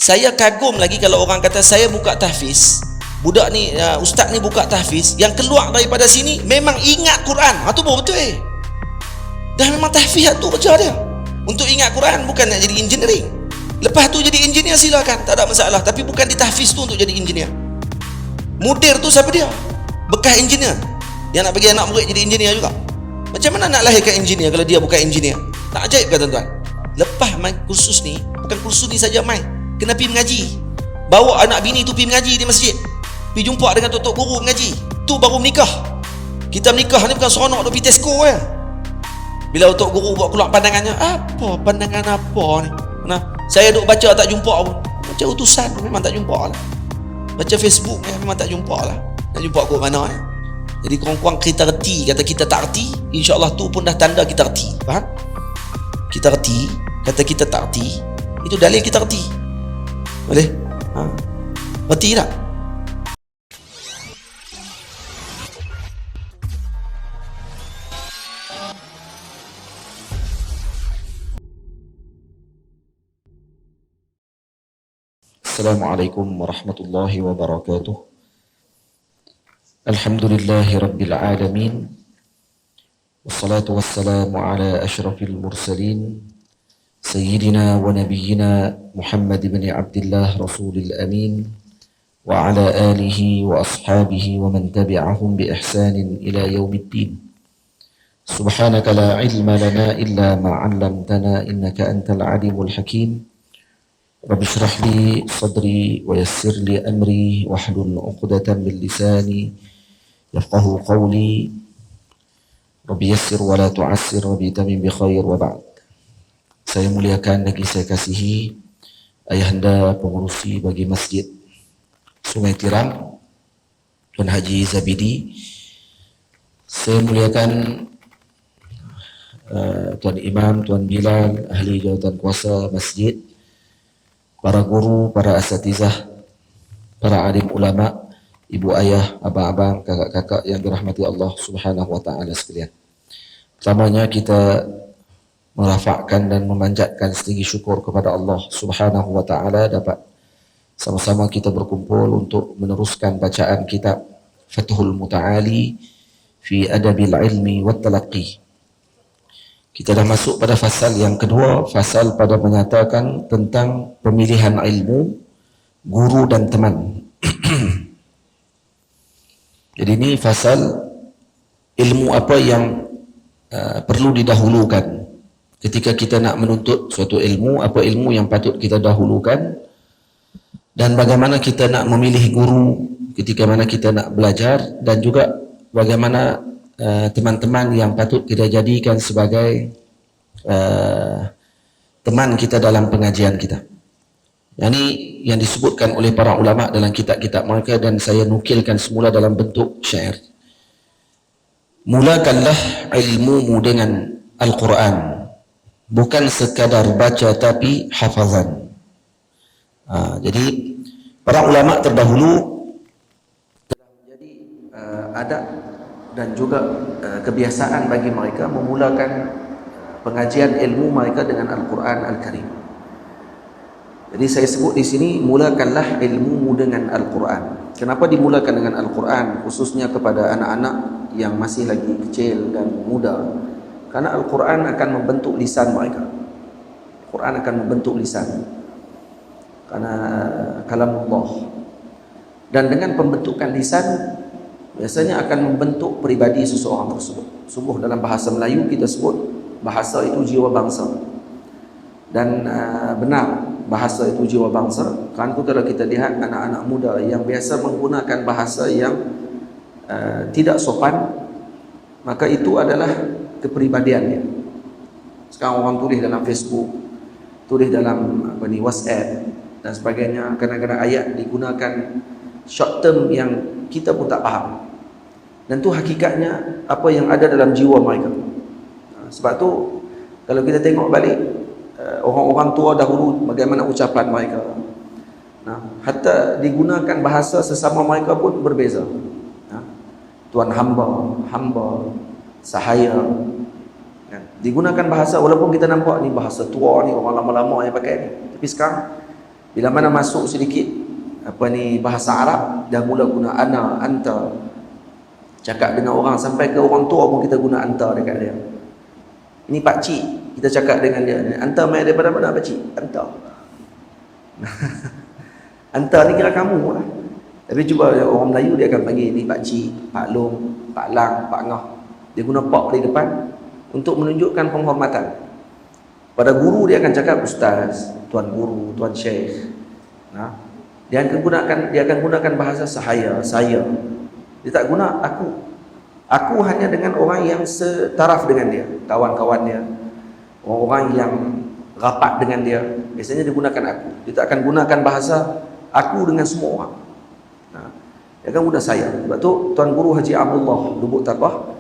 Saya kagum lagi kalau orang kata saya buka tahfiz, budak ni, ustaz ni buka tahfiz, yang keluar daripada sini memang ingat Quran. Tu baru betul. Dah memang tahfiz tu kerja dia. Untuk ingat Quran, bukan nak jadi engineering. Lepas tu jadi engineer silakan, tak ada masalah. Tapi bukan di tahfiz tu untuk jadi engineer. Mudir tu siapa dia? Bekas engineer yang nak bagi anak murid jadi engineer juga. Macam mana nak lahirkan engineer kalau dia bukan engineer? Tak ajaib ke tuan-tuan? Lepas main kursus ni, bukan kursus ni saja main, kena pergi mengaji. Bawa anak bini tu pergi mengaji di masjid, pergi jumpa dengan tok-tok guru mengaji. Tu baru menikah. Kita menikah ni bukan seronok duk pergi Tesco ya. Bila tok guru buat keluar pandangannya, apa pandangan apa ni? Nah, saya duk baca tak jumpa pun. Baca utusan memang tak jumpa lah. Baca Facebook ni memang tak jumpa lah. Nak jumpa kot mana ya? Jadi kurang-kurang kita reti. Kata kita tak reti, insya-Allah tu pun dah tanda kita reti. Faham? Kita reti, kata kita tak reti, itu dalil kita reti. Boleh? Reti tak? Assalamualaikum warahmatullahi wabarakatuh. Alhamdulillahi rabbil alamin. Wassalatu wassalamu ala ashrafil mursalin Sayyidina wa nabiyyina Muhammad ibn Abdullah Rasulil Amin wa ala alihi wa ashabihi wa man tabi'ahum bi ihsanin ila yaumiddin. Subhanaka la ilma lana illa ma 'allamtana innaka antal alimul hakim. Rabbi shrah li sadri wa yassir li amri wahlul 'uqdatam min lisani yafqahu qawli. Rabbi yassir wa la tu'assir, Rabbi tamim bi khair wa ba'd. Saya muliakan lagi saya kasihi ayahanda pengurusi bagi Masjid Sungai Tiram, Tuan Haji Zabidi. Saya muliakan Tuan Imam, Tuan Bilal, ahli jawatan kuasa masjid, para guru, para asatizah, para alim ulama, ibu ayah, abang-abang, kakak-kakak yang dirahmati Allah Subhanahu wa taala sekalian. Pertamanya kita merafakkan dan memanjatkan setinggi syukur kepada Allah Subhanahu wa taala dapat sama-sama kita berkumpul untuk meneruskan bacaan kitab Fathul Muta'ali fi Adabil Ilmi wat Talaqqi. Kita dah masuk pada fasal yang kedua, fasal pada menyatakan tentang pemilihan ilmu, guru dan teman. Jadi ini fasal ilmu apa yang perlu didahulukan ketika kita nak menuntut suatu ilmu, apa ilmu yang patut kita dahulukan, dan bagaimana kita nak memilih guru ketika mana kita nak belajar, dan juga bagaimana teman-teman yang patut kita jadikan sebagai teman kita dalam pengajian kita. Ini yang disebutkan oleh para ulama dalam kitab-kitab mereka dan saya nukilkan semula dalam bentuk syair. Mulakanlah ilmumu dengan Al-Quran, bukan sekadar baca tapi hafazan. Jadi para ulama terdahulu telah menjadi adab dan juga kebiasaan bagi mereka memulakan pengajian ilmu mereka dengan Al-Quran Al-Karim. Jadi saya sebut di sini, mulakanlah ilmumu dengan Al-Quran. Kenapa dimulakan dengan Al-Quran, khususnya kepada anak-anak yang masih lagi kecil dan muda? Karena Al-Quran akan membentuk lisan mereka. Al-Quran akan membentuk lisan, karena kalamullah. Dan dengan pembentukan lisan biasanya akan membentuk peribadi seseorang tersebut. Sungguh dalam bahasa Melayu kita sebut bahasa itu jiwa bangsa. Dan benar, bahasa itu jiwa bangsa. Kan kalau kita lihat anak-anak muda yang biasa menggunakan bahasa yang tidak sopan, maka itu adalah kepribadiannya. Sekarang orang tulis dalam Facebook, tulis dalam WhatsApp dan sebagainya, kadang-kadang ayat digunakan short term yang kita pun tak faham. Dan tu hakikatnya apa yang ada dalam jiwa mereka. Sebab tu kalau kita tengok balik orang-orang tua dahulu bagaimana ucapan mereka, hatta digunakan bahasa sesama mereka pun berbeza. Tuan hamba, hamba, sahaya, digunakan bahasa walaupun kita nampak ni bahasa tua ni, orang lama-lama yang pakai ni, tapi sekarang Bila mana masuk sedikit bahasa Arab, dah mula guna ana, anta. Cakap dengan orang sampai ke orang tua pun kita guna anta dekat dia. Ini pak cik, kita cakap dengan dia, anta mai daripada mana pak cik? Anta. Anta ni kira kamu lah. Tapi cuba orang Melayu dia akan panggil ni pak cik, pak long, pak lang, pak ngah. Dia guna pak di depan untuk menunjukkan penghormatan. Pada guru dia akan cakap ustaz, tuan guru, tuan syekh. Nah, dia akan gunakan bahasa saya. Dia tak guna aku. Aku hanya dengan orang yang setaraf dengan dia, kawan-kawan dia, orang-orang yang rapat dengan dia. Biasanya dia gunakan aku. Dia tak akan gunakan bahasa aku dengan semua orang. Nah, dia akan guna saya. Sebab tu Tuan Guru Haji Abdullah Lubuk Taqah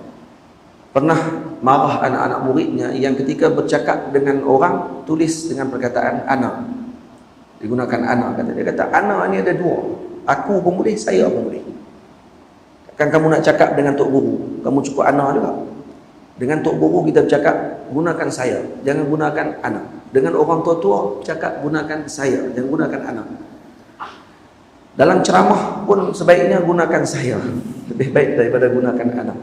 pernah marah anak-anak muridnya yang ketika bercakap dengan orang tulis dengan perkataan ana. Digunakan ana, kata dia. Kata ana ni ada dua. Aku pun boleh, saya pun boleh. Kan kamu nak cakap dengan Tok Guru, kamu cukup ana juga. Dengan Tok Guru kita bercakap, gunakan saya, jangan gunakan ana. Dengan orang tua-tua cakap, gunakan saya, jangan gunakan ana. Dalam ceramah pun sebaiknya gunakan saya, lebih baik daripada gunakan ana.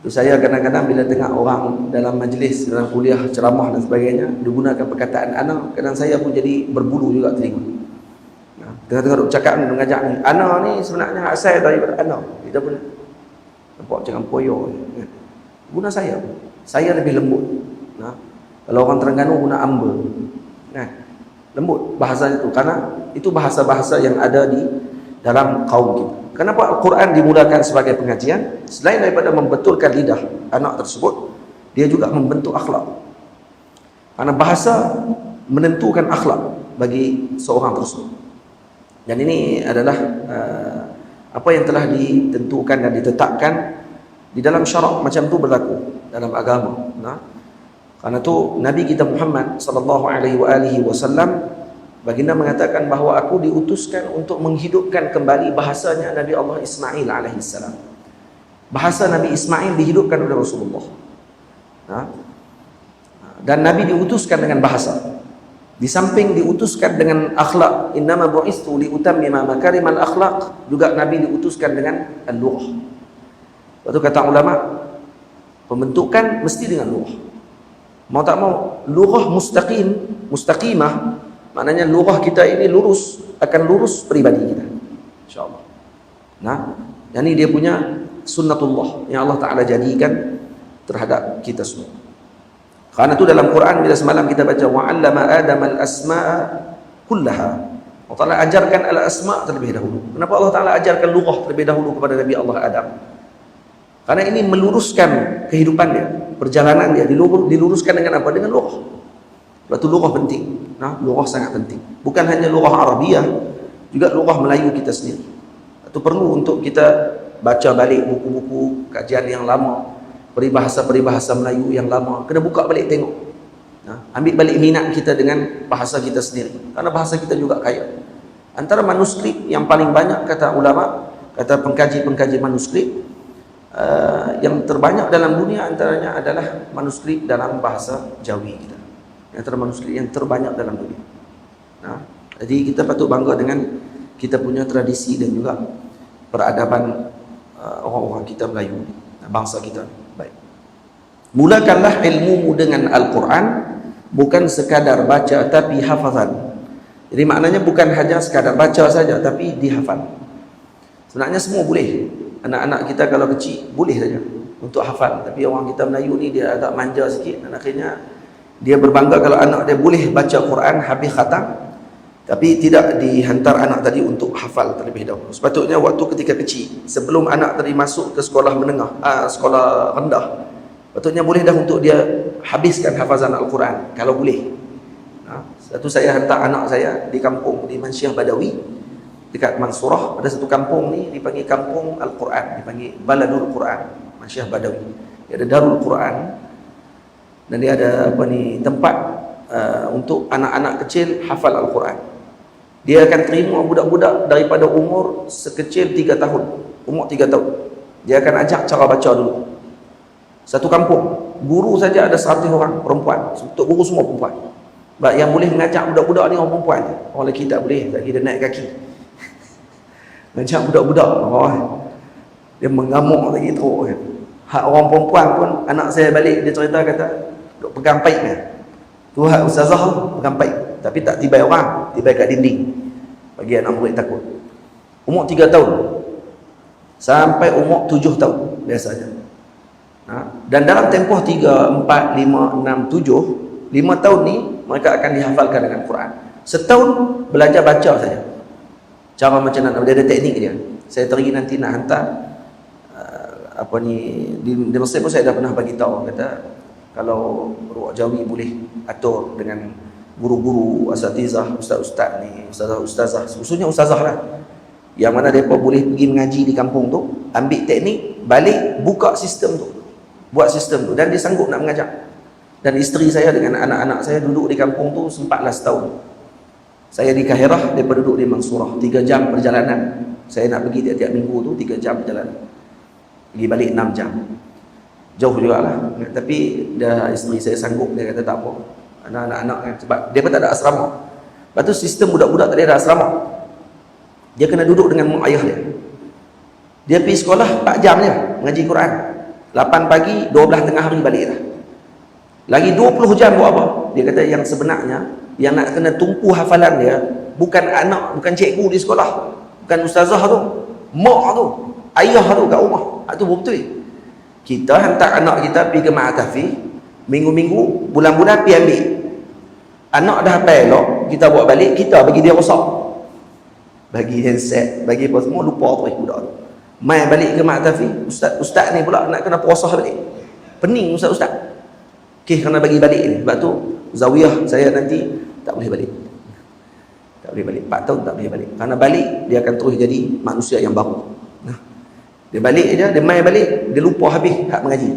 Itu saya kadang-kadang bila tengok orang dalam majlis, dalam kuliah, ceramah dan sebagainya, digunakan perkataan ana, kadang saya pun jadi berbulu juga telinga. Tengah-tengah duk cakap ni, mengajak ni, ana ni sebenarnya asal daripada ana. Kita pun nampak jangan poyo. Guna saya lebih lembut. Nah, kalau orang Terengganu guna amba. Nah, lembut bahasa itu, karena itu bahasa-bahasa yang ada di dalam kaum kita. Kenapa Al-Quran dimulakan sebagai pengajian? Selain daripada membetulkan lidah anak tersebut, dia juga membentuk akhlak. Karena bahasa menentukan akhlak bagi seorang tersebut. Dan ini adalah apa yang telah ditentukan dan ditetapkan di dalam syarak, macam tu berlaku dalam agama. Nah, karena tu Nabi kita Muhammad sallallahu alaihi wasallam baginda mengatakan bahawa aku diutuskan untuk menghidupkan kembali bahasanya Nabi Allah Ismail alaihissalam. Bahasa Nabi Ismail dihidupkan oleh Rasulullah. Nah, dan Nabi diutuskan dengan bahasa. Di samping diutuskan dengan akhlak, innama bu'istu liutammima makarimal akhlaq, juga Nabi diutuskan dengan al-lughah. Waktu kata ulama, pembentukan mesti dengan lughah. Mau tak mau, lughah mustaqimah, maknanya lughah kita ini lurus, akan lurus pribadi kita, insyaallah. Nah, ini dia punya sunnatullah yang Allah Ta'ala jadikan terhadap kita semua. Karena itu dalam Quran bila semalam kita baca wa'allama Adam al-asma'a kullaha. Allah Ta'ala ajarkan al-asma' terlebih dahulu. Kenapa Allah Ta'ala ajarkan lughah terlebih dahulu kepada Nabi Allah Adam? Karena ini meluruskan kehidupan dia, perjalanan dia diluruskan dengan apa? Dengan lughah. Sebab itu lughah penting. Nah, lughah sangat penting. Bukan hanya lughah Arabiah, juga lughah Melayu kita sendiri. Itu perlu untuk kita baca balik buku-buku kajian yang lama, peribahasa-peribahasa Melayu yang lama, kena buka balik tengok. Nah, ambil balik minat kita dengan bahasa kita sendiri, karena bahasa kita juga kaya. Antara manuskrip yang paling banyak, kata ulama, kata pengkaji-pengkaji manuskrip, yang terbanyak dalam dunia antaranya adalah manuskrip dalam bahasa Jawi kita. Antara manuskrip yang terbanyak dalam dunia. Nah, jadi kita patut bangga dengan kita punya tradisi dan juga peradaban orang-orang kita Melayu, bangsa kita. Baik. Mulakanlah ilmumu dengan Al-Quran, bukan sekadar baca tapi hafazan. Jadi maknanya bukan hanya sekadar baca saja tapi dihafal. Sebenarnya semua boleh. Anak-anak kita kalau kecil boleh saja untuk hafal. Tapi orang kita Melayu ni dia agak manja sikit, dan akhirnya dia berbangga kalau anak dia boleh baca Quran habis khatam, tapi tidak dihantar anak tadi untuk hafal terlebih dahulu. Sepatutnya waktu ketika kecil, sebelum anak tadi masuk ke sekolah menengah, sekolah rendah, patutnya boleh dah untuk dia habiskan hafazan Al-Quran, kalau boleh. Satu saya hantar anak saya di kampung, di Mansyah Badawi, dekat Mansurah, ada satu kampung ni dipanggil kampung Al-Quran, dipanggil Baladul Quran, Mansyah Badawi. Dia ada Darul Quran, dan dia ada tempat untuk anak-anak kecil hafal Al-Quran. Dia akan terima budak-budak daripada umur sekecil 3 tahun, umur 3 tahun. Dia akan ajak cara baca dulu. Satu kampung, guru saja ada 100 orang perempuan, untuk guru semua perempuan. Sebab yang boleh mengajak budak-budak ni orang perempuan je. Orang lelaki tak boleh, lagi dia naik kaki. Ngajak budak-budak, dia mengamuk lagi teruk kan. Hak orang perempuan pun, anak saya balik, dia cerita kata, duk pegang paip kan. Tu hak ustazah tu, pegang paip. Tapi tak tibai orang, tibai kat dinding. Bagi anak murid takut. Umur 3 tahun. Sampai umur 7 tahun, biasanya. Dan dalam tempoh 3, 4, 5, 6, 7, 5 tahun ni, mereka akan dihafalkan dengan Quran. Setahun, belajar baca saja. Cara macam mana, dia ada teknik dia. Saya teringin nanti nak hantar di Mesir pun saya dah pernah bagi tahu, kata kalau Ruak Jawi boleh atur dengan guru-guru, asatizah, ustaz-ustaz ni, ustazah, khususnya ustazah lah, yang mana mereka boleh pergi mengaji di kampung tu, ambil teknik, balik, buka sistem tu, buat sistem tu, dan dia sanggup nak mengajar. Dan isteri saya dengan anak-anak saya duduk di kampung tu 14 tahun. Saya di Kahirah, mereka duduk di Mansurah, 3 jam perjalanan. Saya nak pergi tiap-tiap minggu tu 3 jam perjalanan, pergi balik 6 jam, jauh jugalah. Tapi dah isteri saya sanggup, dia kata tak apa, anak-anak kan, sebab dia pun tak ada asrama. Lepas tu sistem budak-budak tak ada asrama, dia kena duduk dengan mak ayah dia. Dia pergi sekolah 4 jam je mengaji Quran, 8 pagi 12 tengah hari balik dah. Lagi 20 jam buat apa? Dia kata yang sebenarnya yang nak kena tumpu hafalan dia bukan anak, bukan cikgu di sekolah, bukan ustazah tu, mak tu, ayah tu kat rumah. Itu betul. Kita hantar anak kita pergi ke Ma'atafi, minggu-minggu, bulan-bulan pergi ambil. Anak dah hafal elok, kita buat balik, kita bagi dia rosak, bagi handset, bagi apa semua, lupa terus budak tu. Mai balik ke Ma'atafi, ustaz ni pula nak kena puasa balik. Pening ustaz-ustaz. Okey, kena bagi balik ni. Sebab tu zawiyah saya nanti tak boleh balik. Tak boleh balik. 4 tahun tak boleh balik. Kerana balik, dia akan terus jadi manusia yang baru. Dia balik je, dia main balik, dia lupa habis hak mengaji.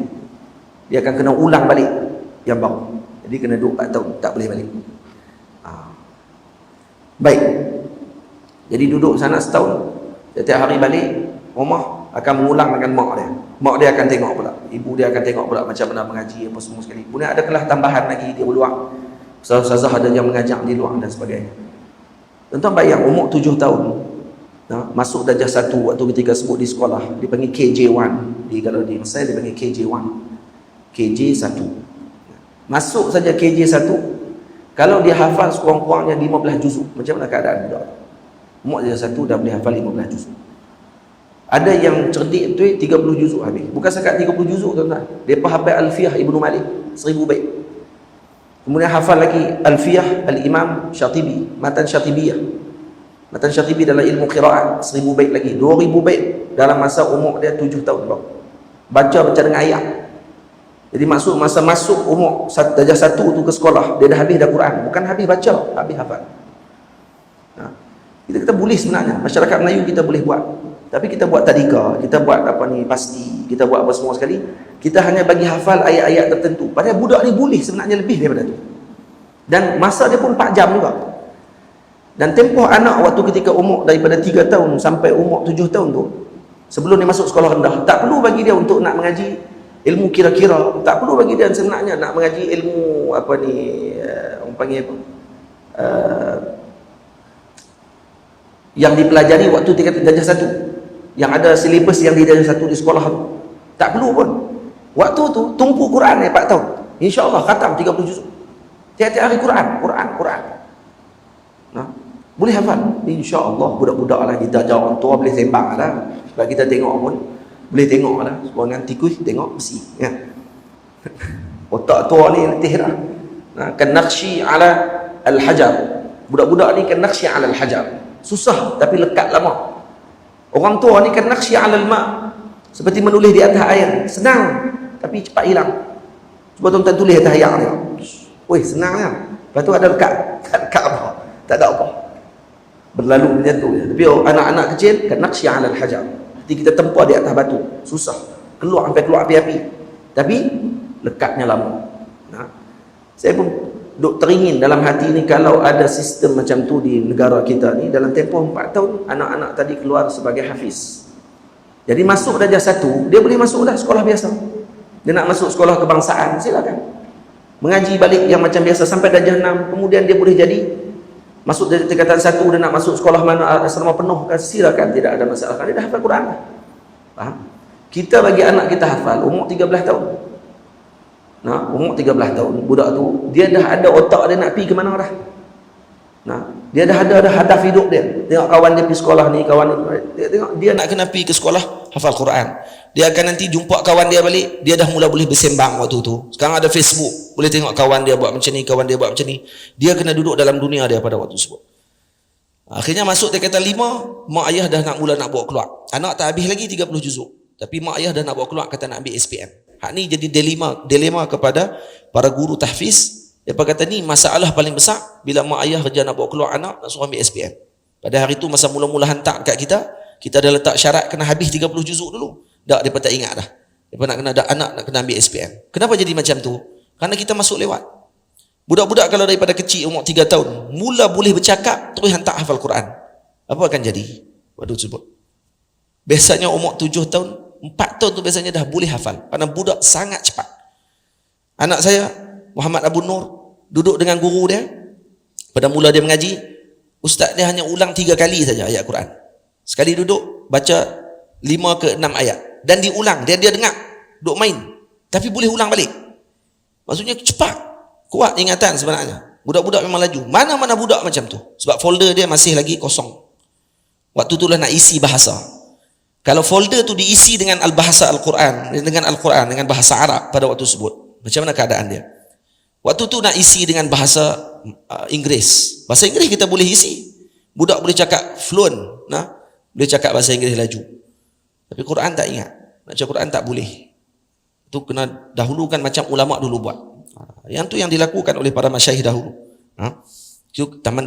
Dia akan kena ulang balik yang baru. Jadi kena duduk 4 tahun, tak boleh balik. Baik. Jadi duduk sana setahun, setiap hari balik, rumah akan mengulang dengan mak dia. Mak dia akan tengok pula, ibu dia akan tengok pula macam mana mengaji apa semua sekali. Kemudian ada kelas tambahan lagi di luar. Ustazah ada yang mengajak di luar dan sebagainya. Tuan-tuan bayang umur 7 tahun, masuk darjah 1 waktu ketika sebut di sekolah, dipanggil KJ1. Kalau di Mesir dipanggil KJ1. KJ1. Masuk saja KJ1, kalau dia hafal sekurang-kurangnya 15 juzuk, macam mana keadaan budak? Umur darjah 1 dah boleh hafal 15 juzuk. Ada yang cerdik tu 30 juzuk habis. Bukan sekat 30 juzuk tuan-tuan. Depa hafal Alfiyah Ibnu Malik 1000 bait. Kemudian hafal lagi Alfiyah Al-Imam Syatibi, Matan Syatibiyah. Matan Syatibi dalam ilmu qiraat 1000 bait lagi, 2000 bait dalam masa umur dia 7 tahun bang. Baca dengan ayat. Jadi masa masuk umur darjah 1 tu ke sekolah, dia dah habis dah Quran. Bukan habis baca, habis hafal. Kita boleh sebenarnya, masyarakat Melayu kita boleh buat. Tapi kita buat tadika, kita buat pasti, kita buat apa semua sekali, kita hanya bagi hafal ayat-ayat tertentu. Padahal budak ni boleh sebenarnya lebih daripada tu. Dan masa dia pun 4 jam juga. Dan tempoh anak waktu ketika umur daripada 3 tahun sampai umur 7 tahun tu, sebelum dia masuk sekolah rendah, tak perlu bagi dia untuk nak mengaji ilmu kira-kira, tak perlu bagi dia sebenarnya nak mengaji ilmu orang panggil apa? Yang dipelajari waktu tingkat darjah 1. Yang ada silibus yang di darjah 1 di sekolah tu. Tak perlu pun. Waktu tu tumpu Quran 4 tahun. InsyaAllah khatam 30 juzuk. Tiap-tiap hari Quran. Boleh hafal. InsyaAllah budak-budak lah, kita ajar orang tua boleh sembang lah. Sebab kita tengok pun boleh tengok lah. Seorang tikus tengok besi. Ya. Otak tua ni letih dah. Kan naqshi ala al-hajar. Budak-budak ni kan naqshi ala al-hajar. Susah tapi lekat lama. Orang tua ni kan naqshi 'alal ma', seperti menulis di atas air, senang tapi cepat hilang. Cuba tuan-tuan tulis atas air ni. Weh, senangnya. Lepas tu ada lekat apa? Tak ada apa. Berlalu macam tu je. Tapi anak-anak kecil kan naqshi 'alal hajar. Jadi kita tempah di atas batu, susah. Keluar sampai keluar api-api. Tapi lekatnya lama. Saya pun duk teringin dalam hati ni, kalau ada sistem macam tu di negara kita ni, dalam tempoh 4 tahun anak-anak tadi keluar sebagai hafiz. Jadi masuk darjah 1, dia boleh masuk dah sekolah biasa. Dia nak masuk sekolah kebangsaan, silakan. mengaji balik yang macam biasa sampai darjah 6, kemudian dia boleh jadi masuk dari tingkatan 1, dia nak masuk sekolah mana asrama penuh, silakan, tidak ada masalah, dia dah hafal Quran. Faham? Kita bagi anak kita hafal umur 13 tahun. Nah, umur 13 tahun budak tu dia dah ada otak dia nak pergi ke mana dah. Nah, dia dah ada hadaf hidup dia. Tengok kawan dia pergi sekolah ni, kawan dia tengok dia nak kena pergi ke sekolah hafal Quran. Dia akan nanti jumpa kawan dia balik, dia dah mula boleh bersembang waktu tu. Sekarang ada Facebook, boleh tengok kawan dia buat macam ni, kawan dia buat macam ni. Dia kena duduk dalam dunia dia pada waktu tersebut. Akhirnya masuk tingkatan 5, mak ayah dah nak mula nak bawa keluar. Anak tak habis lagi 30 juzuk, tapi mak ayah dah nak bawa keluar, kata nak ambil SPM. Hak ni jadi dilema kepada para guru tahfiz. Dia kata ni masalah paling besar bila mak ayah kerja nak bawa keluar anak, nak suruh ambil SPM. Pada hari tu masa mula-mula hantar kat kita dah letak syarat kena habis 30 juzuk dulu. Dak, dia tak ingat dah. Dia nak kena ada anak nak kena ambil SPM. Kenapa jadi macam tu? Kerana kita masuk lewat. Budak-budak kalau daripada kecil umur 3 tahun mula boleh bercakap, terus hantar hafal Quran, apa akan jadi? Waktu tersebut biasanya umur 7 tahun, 4 tahun tu biasanya dah boleh hafal, kerana budak sangat cepat. Anak saya Muhammad Abu Nur duduk dengan guru dia, pada mula dia mengaji, ustaz dia hanya ulang 3 kali saja ayat Quran. Sekali duduk baca 5 ke 6 ayat dan diulang, dia dengar, duk main, tapi boleh ulang balik. Maksudnya cepat, kuat ingatan sebenarnya. Budak-budak memang laju. Mana-mana budak macam tu, sebab folder dia masih lagi kosong. Waktu tu lah nak isi bahasa. Kalau folder tu diisi dengan bahasa Al-Quran, dengan bahasa Arab pada waktu tersebut, macam mana keadaan dia? Waktu tu nak isi dengan bahasa Inggeris. Bahasa Inggeris kita boleh isi. Budak boleh cakap fluent, boleh cakap bahasa Inggeris laju. Tapi Quran tak ingat. Baca Quran tak boleh. Itu kena dahulukan macam ulama dulu buat. Yang tu yang dilakukan oleh para masyayikh dahulu.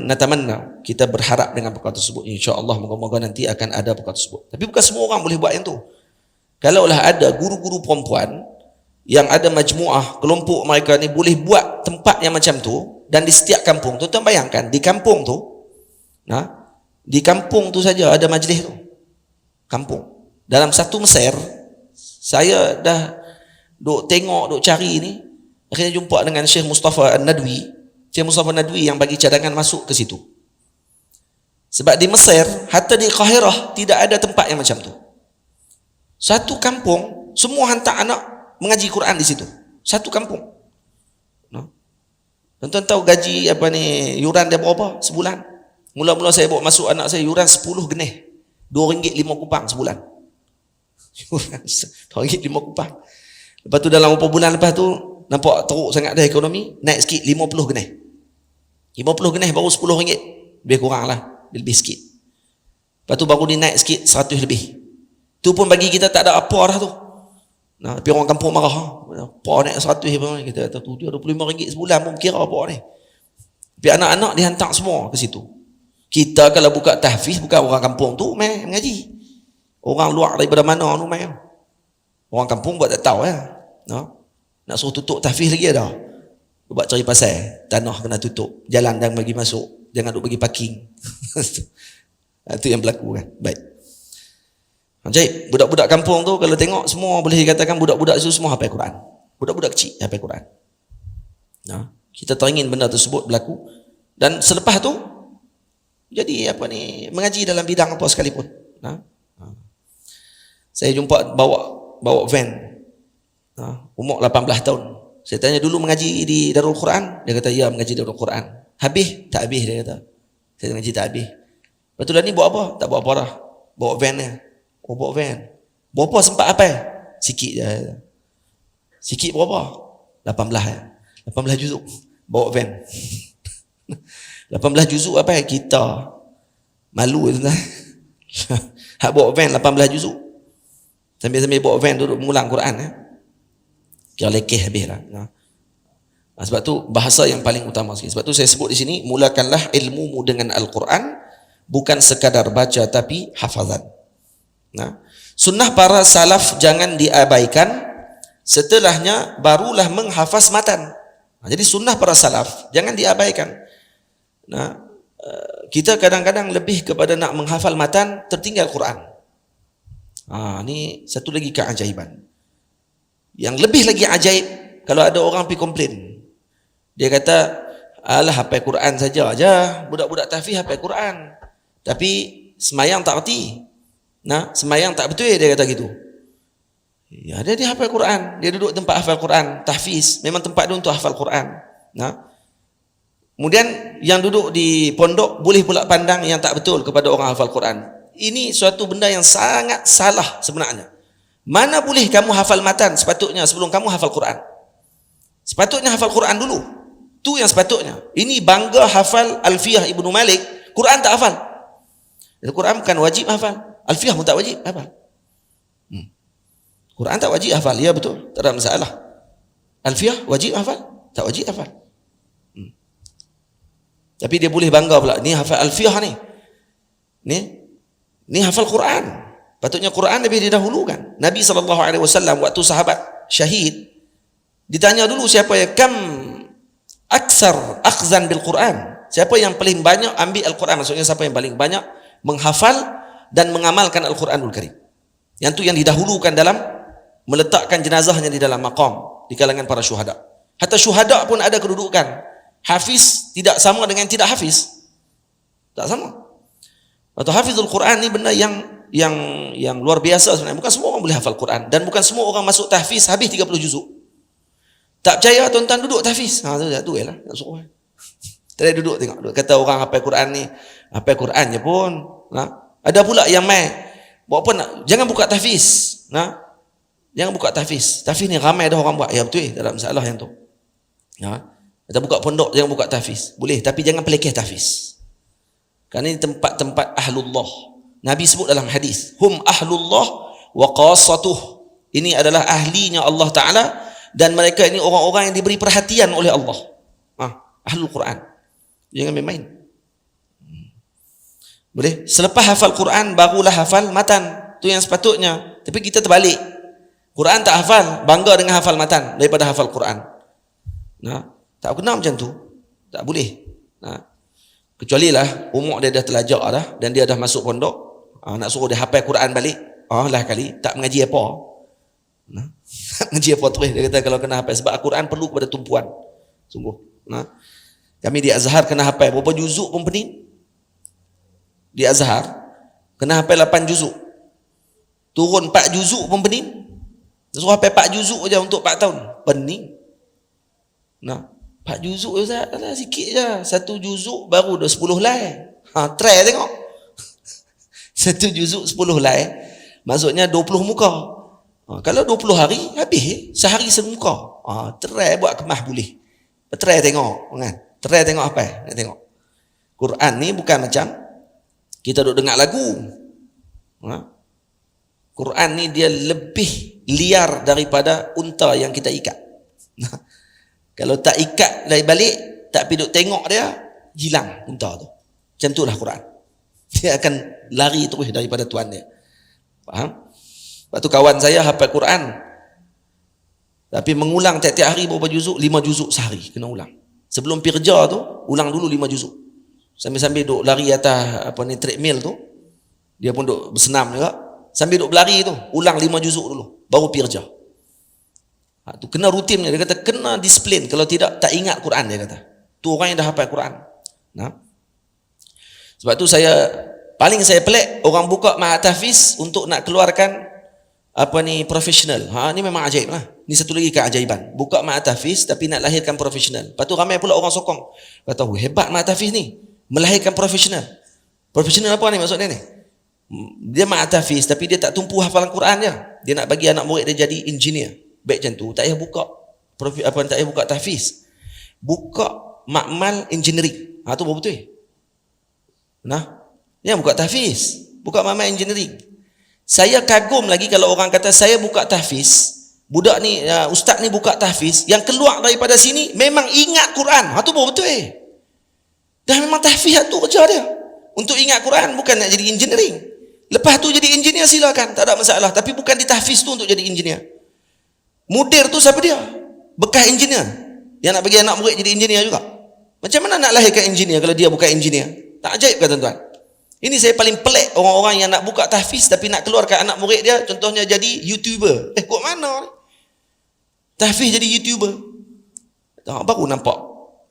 Natamanna, kita berharap dengan perkara tersebut. InsyaAllah moga-moga nanti akan ada perkara tersebut. Tapi bukan semua orang boleh buat yang tu. Kalaulah ada guru-guru perempuan yang ada majmuah, kelompok mereka ni boleh buat tempat yang macam tu, dan di setiap kampung tu, tuan bayangkan di kampung tu saja ada majlis tu. Kampung. Dalam satu Mesir, saya dah duk tengok, duk cari ni, akhirnya jumpa dengan Syekh Mustafa An-Nadwi. Syekh Mustafa An-Nadwi yang bagi cadangan masuk ke situ. Sebab di Mesir, hatta di Qahirah, tidak ada tempat yang macam tu. Satu kampung, semua hantar anak mengaji Quran di situ. Satu kampung. Tuan-tuan tahu gaji yuran dia berapa sebulan? Mula-mula saya bawa masuk anak saya, yuran 10 genih. RM2.05 sebulan. Yuran RM2.05. Lepas tu dalam beberapa bulan lepas tu, nampak teruk sangat dah ekonomi, naik sikit 50 genih. 50 genih baru RM10. Lebih kurang lah, lebih sikit. Lepas tu baru dia naik sikit 100 lebih. Tu pun bagi kita tak ada apa dah tu. Tapi orang kampung marah. Apa naik 100 pun, kita kata tu dia RM25 sebulan pun kira apa ni. Tapi anak-anak dihantar semua ke situ. Kita kalau buka tahfiz, bukan orang kampung tu main mengaji. Orang luar daripada mana tu main. Orang kampung buat tak tahu ya. Nak suruh tutup tahfiz lagi ada. Buat cari pasal, tanah kena tutup, jalan dan bagi masuk, jangan duk bagi parking. Itu yang berlaku kan. Baik. Jadi budak-budak kampung tu kalau tengok semua boleh dikatakan budak-budak itu semua hafal Quran. Budak-budak kecil hafal Quran. Kita teringin benda tersebut berlaku, dan selepas tu jadi mengaji dalam bidang apa sekalipun. Saya jumpa bawa van. Umur 18 tahun. Saya tanya dulu mengaji di Darul Quran? Dia kata ya, mengaji Darul Quran. Habis? Tak habis, dia kata. Saya mengaji tak habis. Lepas tu dah ni buat apa? Tak buat apa dah. Bawa van dia. Oh, bawa van. Berapa sempat apa? Sikit je. Sikit berapa? 18 ya. 18 juzuk. Bawa van. 18 juzuk apa? Kita malu tuan. Hak bawa van 18 juzuk. Sambil-sambil bawa van duduk mengulang Quran kira lekeh habis lah. Sebab tu bahasa yang paling utama sekali. Sebab tu saya sebut di sini, mulakanlah ilmumu dengan Al-Quran, bukan sekadar baca tapi hafazan. Sunnah para salaf jangan diabaikan, setelahnya barulah menghafaz matan. Jadi sunnah para salaf jangan diabaikan. Kita kadang-kadang lebih kepada nak menghafal matan, tertinggal Quran. Ni satu lagi keajaiban. Yang lebih lagi ajaib, kalau ada orang pergi komplain, Dia kata, alah hafal Quran saja aja, budak-budak tahfiz hafal Quran. Tapi semayang tak erti. Nah, semayang tak betul dia kata gitu. Ya, dia hafal Quran, dia duduk tempat hafal Quran, tahfiz, memang tempat dia untuk hafal Quran. Nah, kemudian yang duduk di pondok boleh pula pandang yang tak betul kepada orang hafal Quran. Ini suatu benda yang sangat salah sebenarnya. Mana boleh kamu hafal matan sepatutnya sebelum kamu hafal Quran. Sepatutnya hafal Quran dulu. Tu yang sepatutnya. Ini bangga hafal Alfiyah Ibnu Malik, Quran tak hafal. Quran bukan wajib hafal. Alfiyah pun tak wajib hafal. Quran tak wajib hafal. Ya betul, tak ada masalah. Alfiyah wajib hafal? Tak wajib hafal. Tapi dia boleh bangga pula, ni hafal Alfiyah ni. Ni hafal Quran. Patutnya Quran lebih didahulukan. Nabi SAW waktu sahabat syahid, ditanya dulu siapa yang kam aksar akhzan bil Quran. Siapa yang paling banyak ambil Al-Quran, maksudnya siapa yang paling banyak menghafal dan mengamalkan Al-Quranul Karim. Yang tu yang didahulukan dalam meletakkan jenazahnya di dalam maqam di kalangan para syuhada. Hatta syuhada pun ada kedudukan. Hafiz tidak sama dengan tidak hafiz. Tak sama. Atau hafizul Quran ni benda yang luar biasa sebenarnya. Bukan semua orang boleh hafal Quran dan bukan semua orang masuk tahfiz habis 30 juzuk. Tak percaya tuan-tuan duduk tahfiz. Tu ialah nak suruh. Tadi duduk tengok. Kata orang hafal Quran ni, hafal Quran je pun. Ada pula yang mai buat apa nak, jangan buka tahfiz. Jangan buka tahfiz. Tahfiz ni ramai dah orang buat. Ya betul, tak ada masalah yang tu. Kita buka pondok, jangan buka tahfiz. Boleh, tapi jangan pelekeh tahfiz. Kerana ini tempat-tempat ahlullah. Nabi sebut dalam hadis, hum ahlullah wa qassatuh. Ini adalah ahlinya Allah Ta'ala dan mereka ini orang-orang yang diberi perhatian oleh Allah. Ahlul Quran. Jangan main-main. Boleh? Selepas hafal Quran, barulah hafal matan. Itu yang sepatutnya. Tapi kita terbalik. Quran tak hafal, bangga dengan hafal matan daripada hafal Quran. Tak kena macam tu. Tak boleh. Kecuali lah umur dia dah telajak dah dan dia dah masuk pondok, nak suruh dia hafal Quran balik, lah kali tak mengaji apa. Tak mengaji apa terus dia kata kalau kena hafal, sebab Al-Quran perlu kepada tumpuan. Sungguh. Kami di Azhar kena hafal berapa juzuk pun pening. Di Azhar kena hafal 8 juzuk. Turun 4 juzuk pun pening. Suruh hafal 4 juzuk je untuk 4 tahun. Pening. 4 juzuk je lah, sikit je. 1 juzuk baru dah 10 lai. Try tengok. 1 juzuk 10 lai. Maksudnya 20 muka. Kalau 20 hari, habis. Sehari semuka. Try buat kemah boleh. Try tengok. Try tengok apa? Nak tengok. Quran ni bukan macam kita duduk dengar lagu. Quran ni dia lebih liar daripada unta yang kita ikat. Kalau tak ikat lagi balik, tak pergi duk tengok dia, hilang unta tu. Macam itulah Quran. Dia akan lari terus daripada tuan dia. Faham? Lepas tu kawan saya hafal Quran, tapi mengulang tiap-tiap hari berapa juzuk? 5 juzuk sehari kena ulang. Sebelum pergi kerja tu, ulang dulu 5 juzuk. Sambil-sambil duk lari atas treadmill tu, dia pun duk bersenam juga. Sambil duk berlari tu, ulang 5 juzuk dulu, baru pergi kerja. Tu kena rutin. Dia kata kena disiplin, kalau tidak tak ingat Quran. Dia kata tu orang yang dah hafal Quran. Sebab tu paling saya pelik orang buka ma'at tahfiz untuk nak keluarkan profesional. Ni memang ajaib lah. Ni satu lagi keajaiban, buka ma'at tahfiz tapi nak lahirkan profesional. Lepas tu ramai pula orang sokong, kata hebat ma'at tahfiz ni, melahirkan profesional. Profesional apa ni maksudnya ni? Dia ma'at tahfiz tapi dia tak tumpu hafalan Quran dia nak bagi anak murid dia jadi engineer. Baik macam tu, tak payah buka tak payah buka tahfiz. Buka makmal engineering. Tu baru betul. Yang buka tahfiz, buka makmal engineering. Saya kagum lagi kalau orang kata saya buka tahfiz, budak ni ustaz ni buka tahfiz, yang keluar daripada sini memang ingat Quran. Tu baru betul. Dah memang tahfiz tu kerja dia. Untuk ingat Quran, bukan nak jadi engineering. Lepas tu jadi engineer silakan, tak ada masalah, tapi bukan ditahfiz tu untuk jadi engineer. Mudir tu siapa dia? Bekas engineer yang nak bagi anak murid jadi engineer juga. Macam mana nak lahirkan engineer kalau dia bukan engineer? Tak ajaib ke tuan-tuan? Ini saya paling pelik orang-orang yang nak buka tahfiz tapi nak keluarkan anak murid dia, contohnya jadi YouTuber. Kok mana? Tahfiz jadi YouTuber. Baru nampak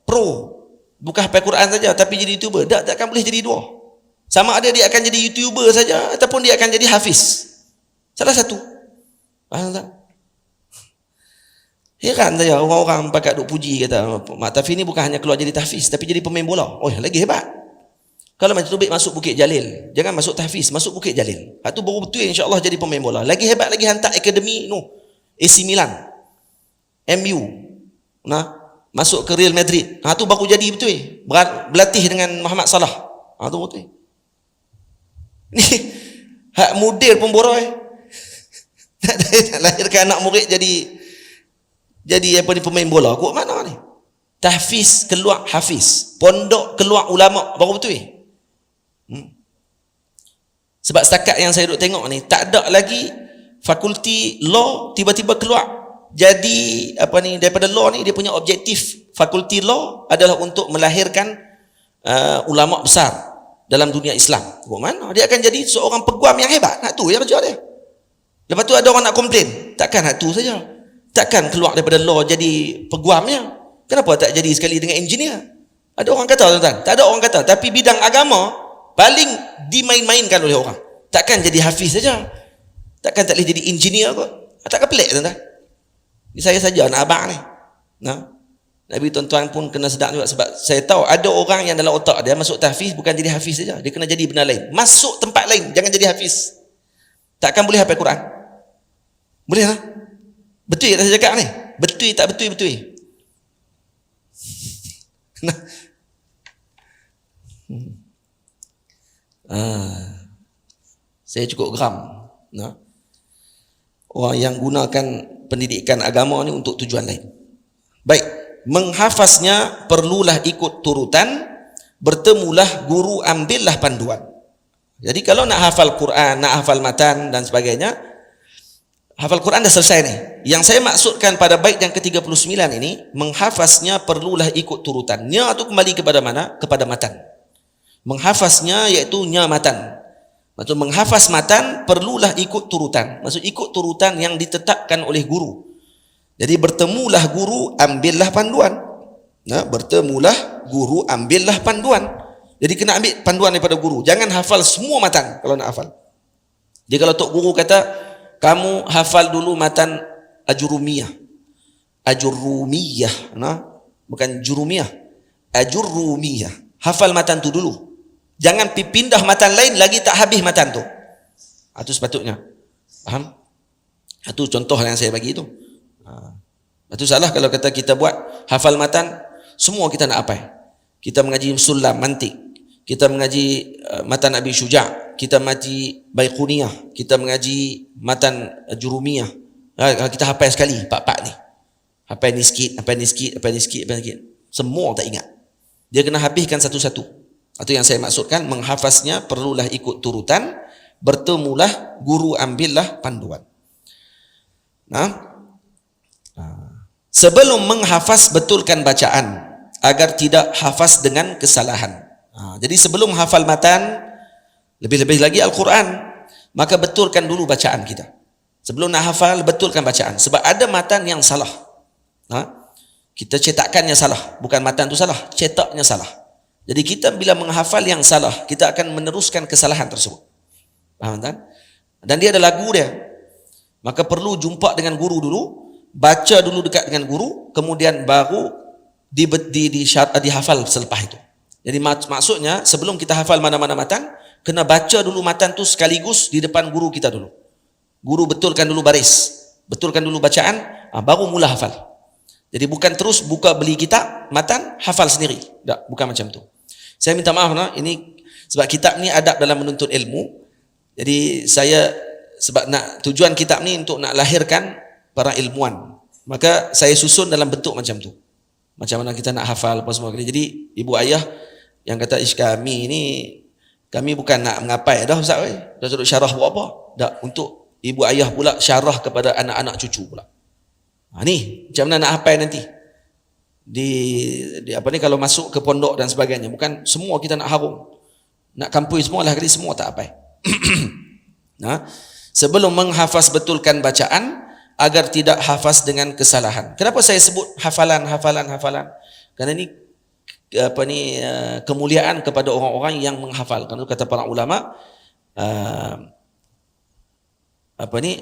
pro, bukan hafal Quran saja tapi jadi YouTuber, takkan boleh jadi dua. Sama ada dia akan jadi YouTuber saja ataupun dia akan jadi hafiz. Salah satu. Faham tak? Heran saya orang-orang pakat duk puji kata Mak Tafi ni bukan hanya keluar jadi tahfiz tapi jadi pemain bola. Oh, lagi hebat. Kalau macam tu baik masuk Bukit Jalil. Jangan masuk tahfiz, masuk Bukit Jalil. Itu baru betul insya-Allah jadi pemain bola. Lagi hebat lagi hantar akademi AC Milan, MU. Masuk ke Real Madrid. Tu baru jadi betul. Berlatih dengan Muhammad Salah. Tu betul. Ni hak model pun boroi. Nak lahirkan anak murid jadi apa ni pemain bola. Kok mana ni? Tahfiz keluar hafiz, pondok keluar ulama, baru betul. Sebab setakat yang saya duk tengok ni tak ada lagi fakulti law tiba-tiba keluar jadi apa ni, daripada law ni dia punya objektif fakulti law adalah untuk melahirkan ulama besar dalam dunia Islam. Kok mana? Dia akan jadi seorang peguam yang hebat. Tu yang kerja dia. Lepas tu ada orang nak komplain, takkan tu saja. Takkan keluar daripada law jadi peguamnya? Kenapa tak jadi sekali dengan engineer? Ada orang kata tuan-tuan? Tak ada orang kata. Tapi bidang agama paling dimain-mainkan oleh orang. Takkan jadi hafiz saja. Takkan tak boleh jadi engineer kot. Takkan pelik tuan-tuan? Ini saya saja anak abang ni. Nabi tuan-tuan pun kena sedar juga sebab saya tahu ada orang yang dalam otak dia masuk tahfiz bukan jadi hafiz saja. Dia kena jadi benda lain. Masuk tempat lain, jangan jadi hafiz. Takkan boleh hafal Quran. Boleh tak? Betul tak saya cakap ni? Betul tak betul? Saya cukup geram. Orang yang gunakan pendidikan agama ni untuk tujuan lain. Baik, menghafaznya perlulah ikut turutan, bertemulah guru, ambillah panduan. Jadi kalau nak hafal Quran, nak hafal matan dan sebagainya, hafal Quran dah selesai ni. Yang saya maksudkan pada bait yang ke-39 ini, menghafaznya perlulah ikut turutan. Nya tu kembali kepada mana? Kepada matan. Menghafaznya iaitu nya matan. Maksud menghafaz matan perlulah ikut turutan. Maksud ikut turutan yang ditetapkan oleh guru. Jadi bertemulah guru, ambillah panduan. Bertemulah guru, ambillah panduan. Jadi kena ambil panduan daripada guru. Jangan hafal semua matan kalau nak hafal. Jadi kalau tok guru kata kamu hafal dulu matan Ajurumiyah. Bukan Jurumiyah. Ajurumiyah. Hafal matan tu dulu. Jangan pindah matan lain lagi tak habis matan tu. Itu sepatutnya. Faham? Itu contoh yang saya bagi itu. Itu salah kalau kata kita buat hafal matan semua kita nak apa? Kita mengaji sulam mantik. Kita mengaji matan Abi Syuja', kita mengaji Baiquniyah, kita mengaji matan Jurumiyah. Kita hafal sekali pak-pak ni. Hafal ni sikit, hafal ni sikit, hafal ni sikit, hafal ni sikit. Semua tak ingat. Dia kena habiskan satu-satu. Itu yang saya maksudkan, menghafaznya perlulah ikut turutan, bertemulah guru, ambillah panduan. Sebelum menghafaz betulkan bacaan agar tidak hafaz dengan kesalahan. Jadi sebelum hafal matan, lebih-lebih lagi Al-Quran, maka betulkan dulu bacaan kita. Sebelum nak hafal, betulkan bacaan. Sebab ada matan yang salah. Kita cetakkannya salah. Bukan matan tu salah, cetaknya salah. Jadi kita bila menghafal yang salah, kita akan meneruskan kesalahan tersebut. Faham tak? Dan dia ada lagu dia. Maka perlu jumpa dengan guru dulu, baca dulu dekat dengan guru, kemudian baru dihafal selepas itu. Jadi maksudnya sebelum kita hafal mana-mana matan, kena baca dulu matan tu sekaligus di depan guru kita dulu. Guru betulkan dulu baris, betulkan dulu bacaan, baru mula hafal. Jadi bukan terus buka beli kitab matan hafal sendiri. Tak, bukan macam tu. Saya minta maaf ini sebab kitab ni adab dalam menuntut ilmu. Jadi saya sebab tujuan kitab ni untuk nak lahirkan para ilmuwan. Maka saya susun dalam bentuk macam tu. Macam mana kita nak hafal apa semua. Jadi ibu ayah yang kata kami ni, kami bukan nak mengapai dah Ustaz dah duduk syarah buat apa? Tak, untuk ibu ayah pula syarah kepada anak-anak cucu pula. Ni macam mana nak hafal nanti? Di apa ni kalau masuk ke pondok dan sebagainya, bukan semua kita nak harum. Nak kampus semua lah kali semua tak hafal. Sebelum menghafaz betulkan bacaan agar tidak hafaz dengan kesalahan. Kenapa saya sebut hafalan? Kerana ini kemuliaan kepada orang-orang yang menghafal. Karena kata para ulama,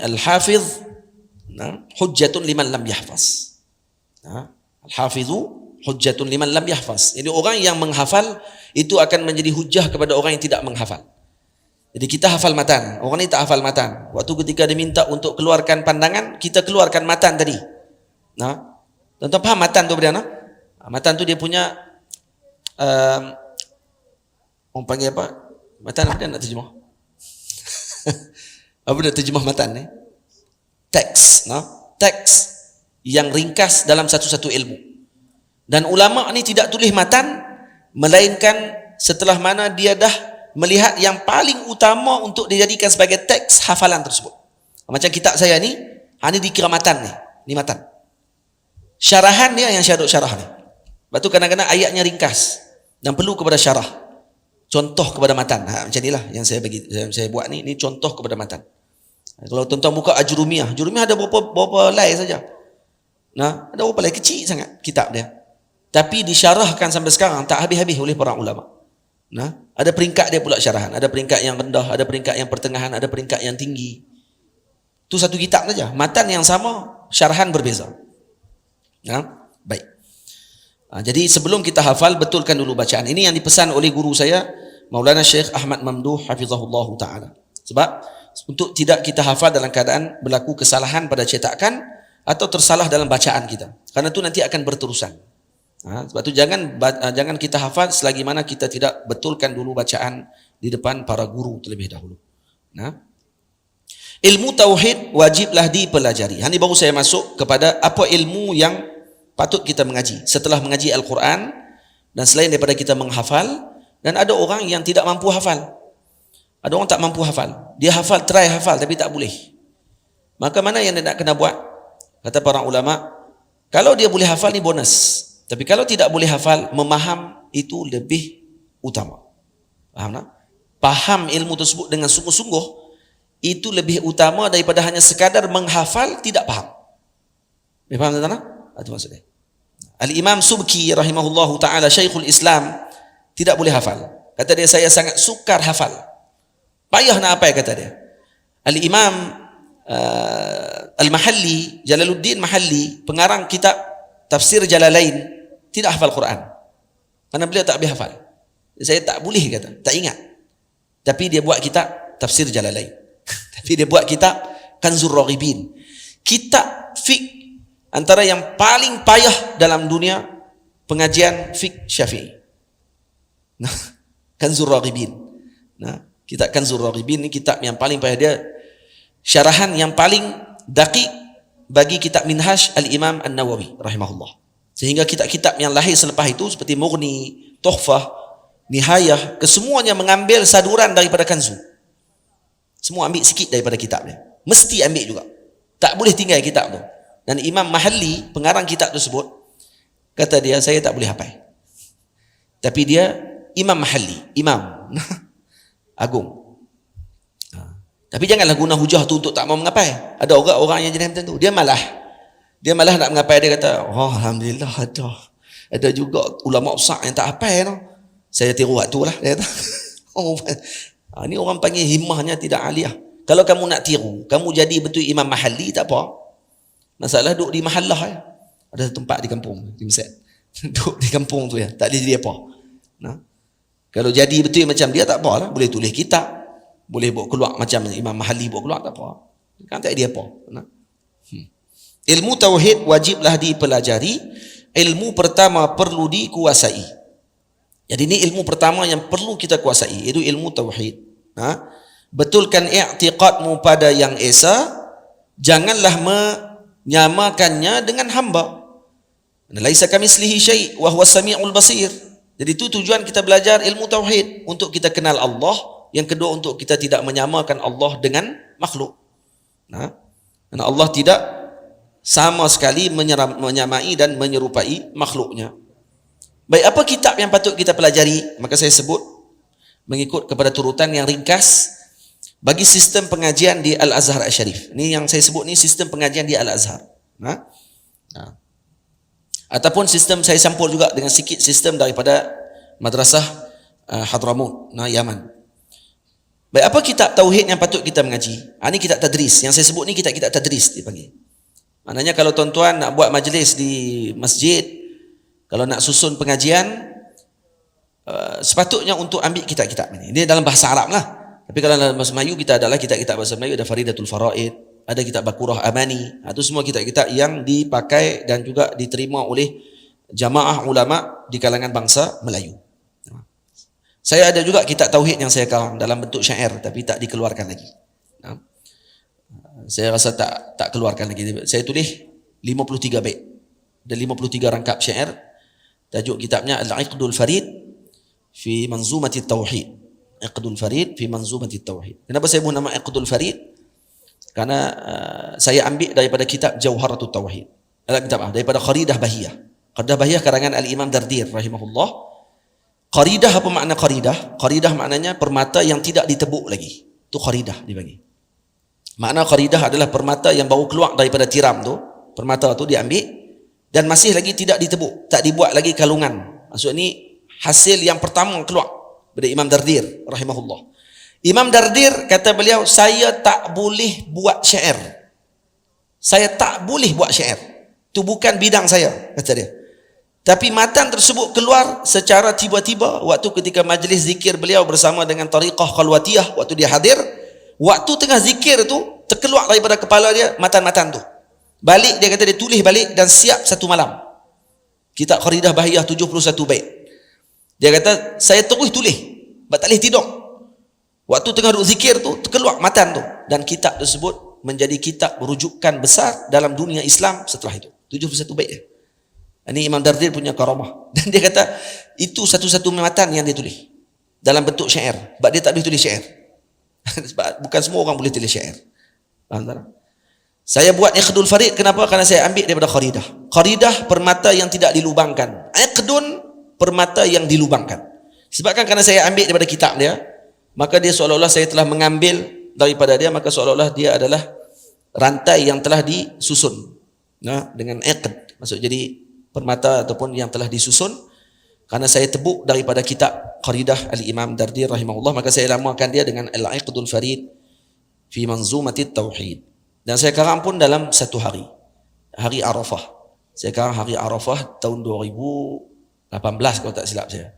al-hafiz hujjatun liman lam yahfaz. Al-hafizu hujjatun liman lam yahfaz. Jadi orang yang menghafal itu akan menjadi hujjah kepada orang yang tidak menghafal. Jadi kita hafal matan, orang ini tak hafal matan. Waktu ketika diminta untuk keluarkan pandangan, kita keluarkan matan tadi. Nah, tuan-tuan faham matan tu berapa? Matan tu dia punya orang panggil apa? Matan apa dia nak terjemah? Apa dia terjemah matan ni? Teks, teks yang ringkas dalam satu-satu ilmu. Dan ulama ni tidak tulis matan melainkan setelah mana dia dah melihat yang paling utama untuk dijadikan sebagai teks hafalan tersebut. Macam kitab saya ni, ini dikira matan ni. Ni matan. Syarahan dia yang syarah ni. Sebab tu kadang-kadang ayatnya ringkas dan perlu kepada syarah. Contoh kepada matan. Macam inilah yang saya buat ni contoh kepada matan. Kalau tuan-tuan buka Ajurumiyah ada berapa lay saja. Nah, ada berapa lay kecil sangat kitab dia. Tapi disyarahkan sampai sekarang tak habis-habis oleh para ulama. Nah, ada peringkat dia pula syarahan, ada peringkat yang rendah, ada peringkat yang pertengahan, ada peringkat yang tinggi. Itu satu kitab saja. Matan yang sama, syarahan berbeza. Nah, baik. Jadi sebelum kita hafal, betulkan dulu bacaan. Ini yang dipesan oleh guru saya, Maulana Syekh Ahmad Mamduh hafizahullah taala. Sebab untuk tidak kita hafal dalam keadaan berlaku kesalahan pada cetakan atau tersalah dalam bacaan kita. Karena itu nanti akan berterusan. Sebab itu jangan kita hafal selagi mana kita tidak betulkan dulu bacaan di depan para guru terlebih dahulu. Ilmu tauhid wajiblah dipelajari. Ini baru saya masuk kepada apa ilmu yang patut kita mengaji. Setelah mengaji Al-Quran dan selain daripada kita menghafal, dan ada orang yang tidak mampu hafal. Ada orang tak mampu hafal. Dia hafal, try hafal tapi tak boleh. Maka mana yang dia nak kena buat? Kata para ulama, kalau dia boleh hafal ni bonus. Tapi kalau tidak boleh hafal, memaham itu lebih utama. Faham tak? Faham ilmu tersebut dengan sungguh-sungguh, itu lebih utama daripada hanya sekadar menghafal tidak faham. Faham tak? Itu maksudnya. Al-Imam Subki rahimahullahu ta'ala, Syekhul Islam, tidak boleh hafal. Kata dia, saya sangat sukar hafal. Payah nak apa kata dia. Al-Imam Al-Mahalli, Jalaluddin Mahalli, pengarang kitab Tafsir Jalalain, tidak hafal Quran. Karena beliau tak boleh hafal. Saya tak boleh kata, tak ingat. Tapi dia buat kitab Tafsir Jalalain. Tapi dia buat kitab Kanzur Raghibin. Kitab fiqh antara yang paling payah dalam dunia pengajian fiqh Syafi'i. Nah, Kanzur Raghibin. Nah, kitab Kanzur Raghibin ni kitab yang paling payah, dia syarahan yang paling daqiq bagi kitab Minhaj Al-Imam An-Nawawi rahimahullah. Sehingga kitab-kitab yang lahir selepas itu seperti Mughni, Tuhfah, Nihayah, kesemuanya mengambil saduran daripada Kanzu. Semua ambil sikit daripada kitab dia. Mesti ambil juga. Tak boleh tinggal kitab tu. Dan Imam Mahalli, pengarang kitab tersebut, kata dia, saya tak boleh hafal. Tapi dia Imam Mahalli, imam agung. Tapi janganlah guna hujah tu untuk tak mau mengapai. Ada orang yang jenis macam tu. Dia malah nak mengapai. Dia kata, oh alhamdulillah ada juga ulama besar yang tak hafal. No? Saya tiru waktu lah. Dia kata, ini orang panggil himmahnya tidak aliyah. Kalau kamu nak tiru, kamu jadi betul Imam Mahalli, tak apa. Masalah duduk di mahallah ya. Ada tempat di kampung, di Mesir. Duduk di kampung tu ya, tak boleh jadi apa. Nah, kalau jadi betul macam dia tak apa lah. Boleh tulis kitab, boleh bawa keluar macam Imam Mahalli bawa keluar, tak apa. Kan tak dia apa. Nah. Ilmu tauhid wajiblah dipelajari. Ilmu pertama perlu dikuasai. Jadi ini ilmu pertama yang perlu kita kuasai, iaitu ilmu tauhid. Betulkan i'tiqadmu pada yang esa, janganlah menyamakannya dengan hamba. Laisa kamitslihi syai' wa huwas samiul basir. Jadi itu tujuan kita belajar ilmu tauhid, untuk kita kenal Allah. Yang kedua, untuk kita tidak menyamakan Allah dengan makhluk. Karena Allah tidak sama sekali menyamai dan menyerupai makhluknya. Baik, apa kitab yang patut kita pelajari? Maka saya sebut mengikut kepada turutan yang ringkas bagi sistem pengajian di Al-Azhar Asy-Syarif. Ini yang saya sebut ni sistem pengajian di Al-Azhar. Ataupun sistem saya sampul juga dengan sikit sistem daripada Madrasah Hadramaut, Yaman. Baik, apa kitab tauhid yang patut kita mengaji? Ini kitab tadris. Yang saya sebut ni kitab tadris dipanggil. Maknanya kalau tuan-tuan nak buat majlis di masjid, kalau nak susun pengajian, sepatutnya untuk ambil kitab-kitab ini. Dia dalam bahasa Arab lah. Tapi kalau dalam bahasa Melayu kita adalah kitab-kitab bahasa Melayu, ada Faridatul Faraid, ada kitab Baqurah Amani. Itu semua kitab-kitab yang dipakai dan juga diterima oleh jamaah ulama di kalangan bangsa Melayu. Saya ada juga kitab tauhid yang saya karang dalam bentuk syair tapi tak dikeluarkan lagi. Saya rasa tak keluarkan lagi. Saya tulis 53 bait dan 53 rangkap syair. Tajuk kitabnya Al-Iqdul Farid fi Manzumati Tauhid. Iqdul Farid fi Manzumati Tauhid. Kenapa saya buat nama Iqdul Farid? Karena saya ambil daripada kitab Jauharatul Tauhid. Daripada Qaridah Bahiyah. Qaridah Bahiyah karangan Al-Imam Dardir rahimahullah. Qaridah, apa makna qaridah? Qaridah maknanya permata yang tidak ditebuk lagi. Itu qaridah dipanggil. Makna qaridah adalah permata yang baru keluar daripada tiram tu. Permata tu diambil dan masih lagi tidak ditebuk, tak dibuat lagi kalungan. Maksud ni hasil yang pertama keluar dari Imam Dardir rahimahullah. Imam Dardir kata beliau, saya tak boleh buat syair. Saya tak boleh buat syair. Itu bukan bidang saya, kata dia. Tapi matan tersebut keluar secara tiba-tiba waktu ketika majlis zikir beliau bersama dengan tariqah khalwatiyah, waktu dia hadir, waktu tengah zikir tu terkeluar daripada kepala dia matan-matan tu. Balik, dia kata dia tulis balik dan siap satu malam. Kitab Qaridah Bahiyah 71 bait. Dia kata saya terus tulis, tak boleh tidur. Waktu tengah duduk zikir tu terkeluar matan tu, dan kitab tersebut menjadi kitab rujukan besar dalam dunia Islam setelah itu. 71 bait dia. Ini Imam Dardir punya karamah. Dan dia kata itu satu-satu matan yang dia tulis dalam bentuk syair. Sebab dia tak boleh tulis syair. Sebab bukan semua orang boleh tulis syair. Faham tak? Saya buat Iqdul Farid, kenapa? Karena saya ambil daripada qaridah. Qaridah permata yang tidak dilubangkan. Iqdun permata yang dilubangkan. Sebabkan karena saya ambil daripada kitab dia, maka dia seolah-olah saya telah mengambil daripada dia, maka seolah-olah dia adalah rantai yang telah disusun. Dengan iqd. Maksud jadi permata ataupun yang telah disusun, karena saya tebuk daripada kitab Qaridah Al-Imam Dardir rahimahullah, maka saya namakan dia dengan Al-Iqdul Farid fi Manzumati Tauhid. Dan saya karang pun dalam satu hari, hari Arafah. Saya karang hari Arafah tahun 2018 kalau tak silap saya.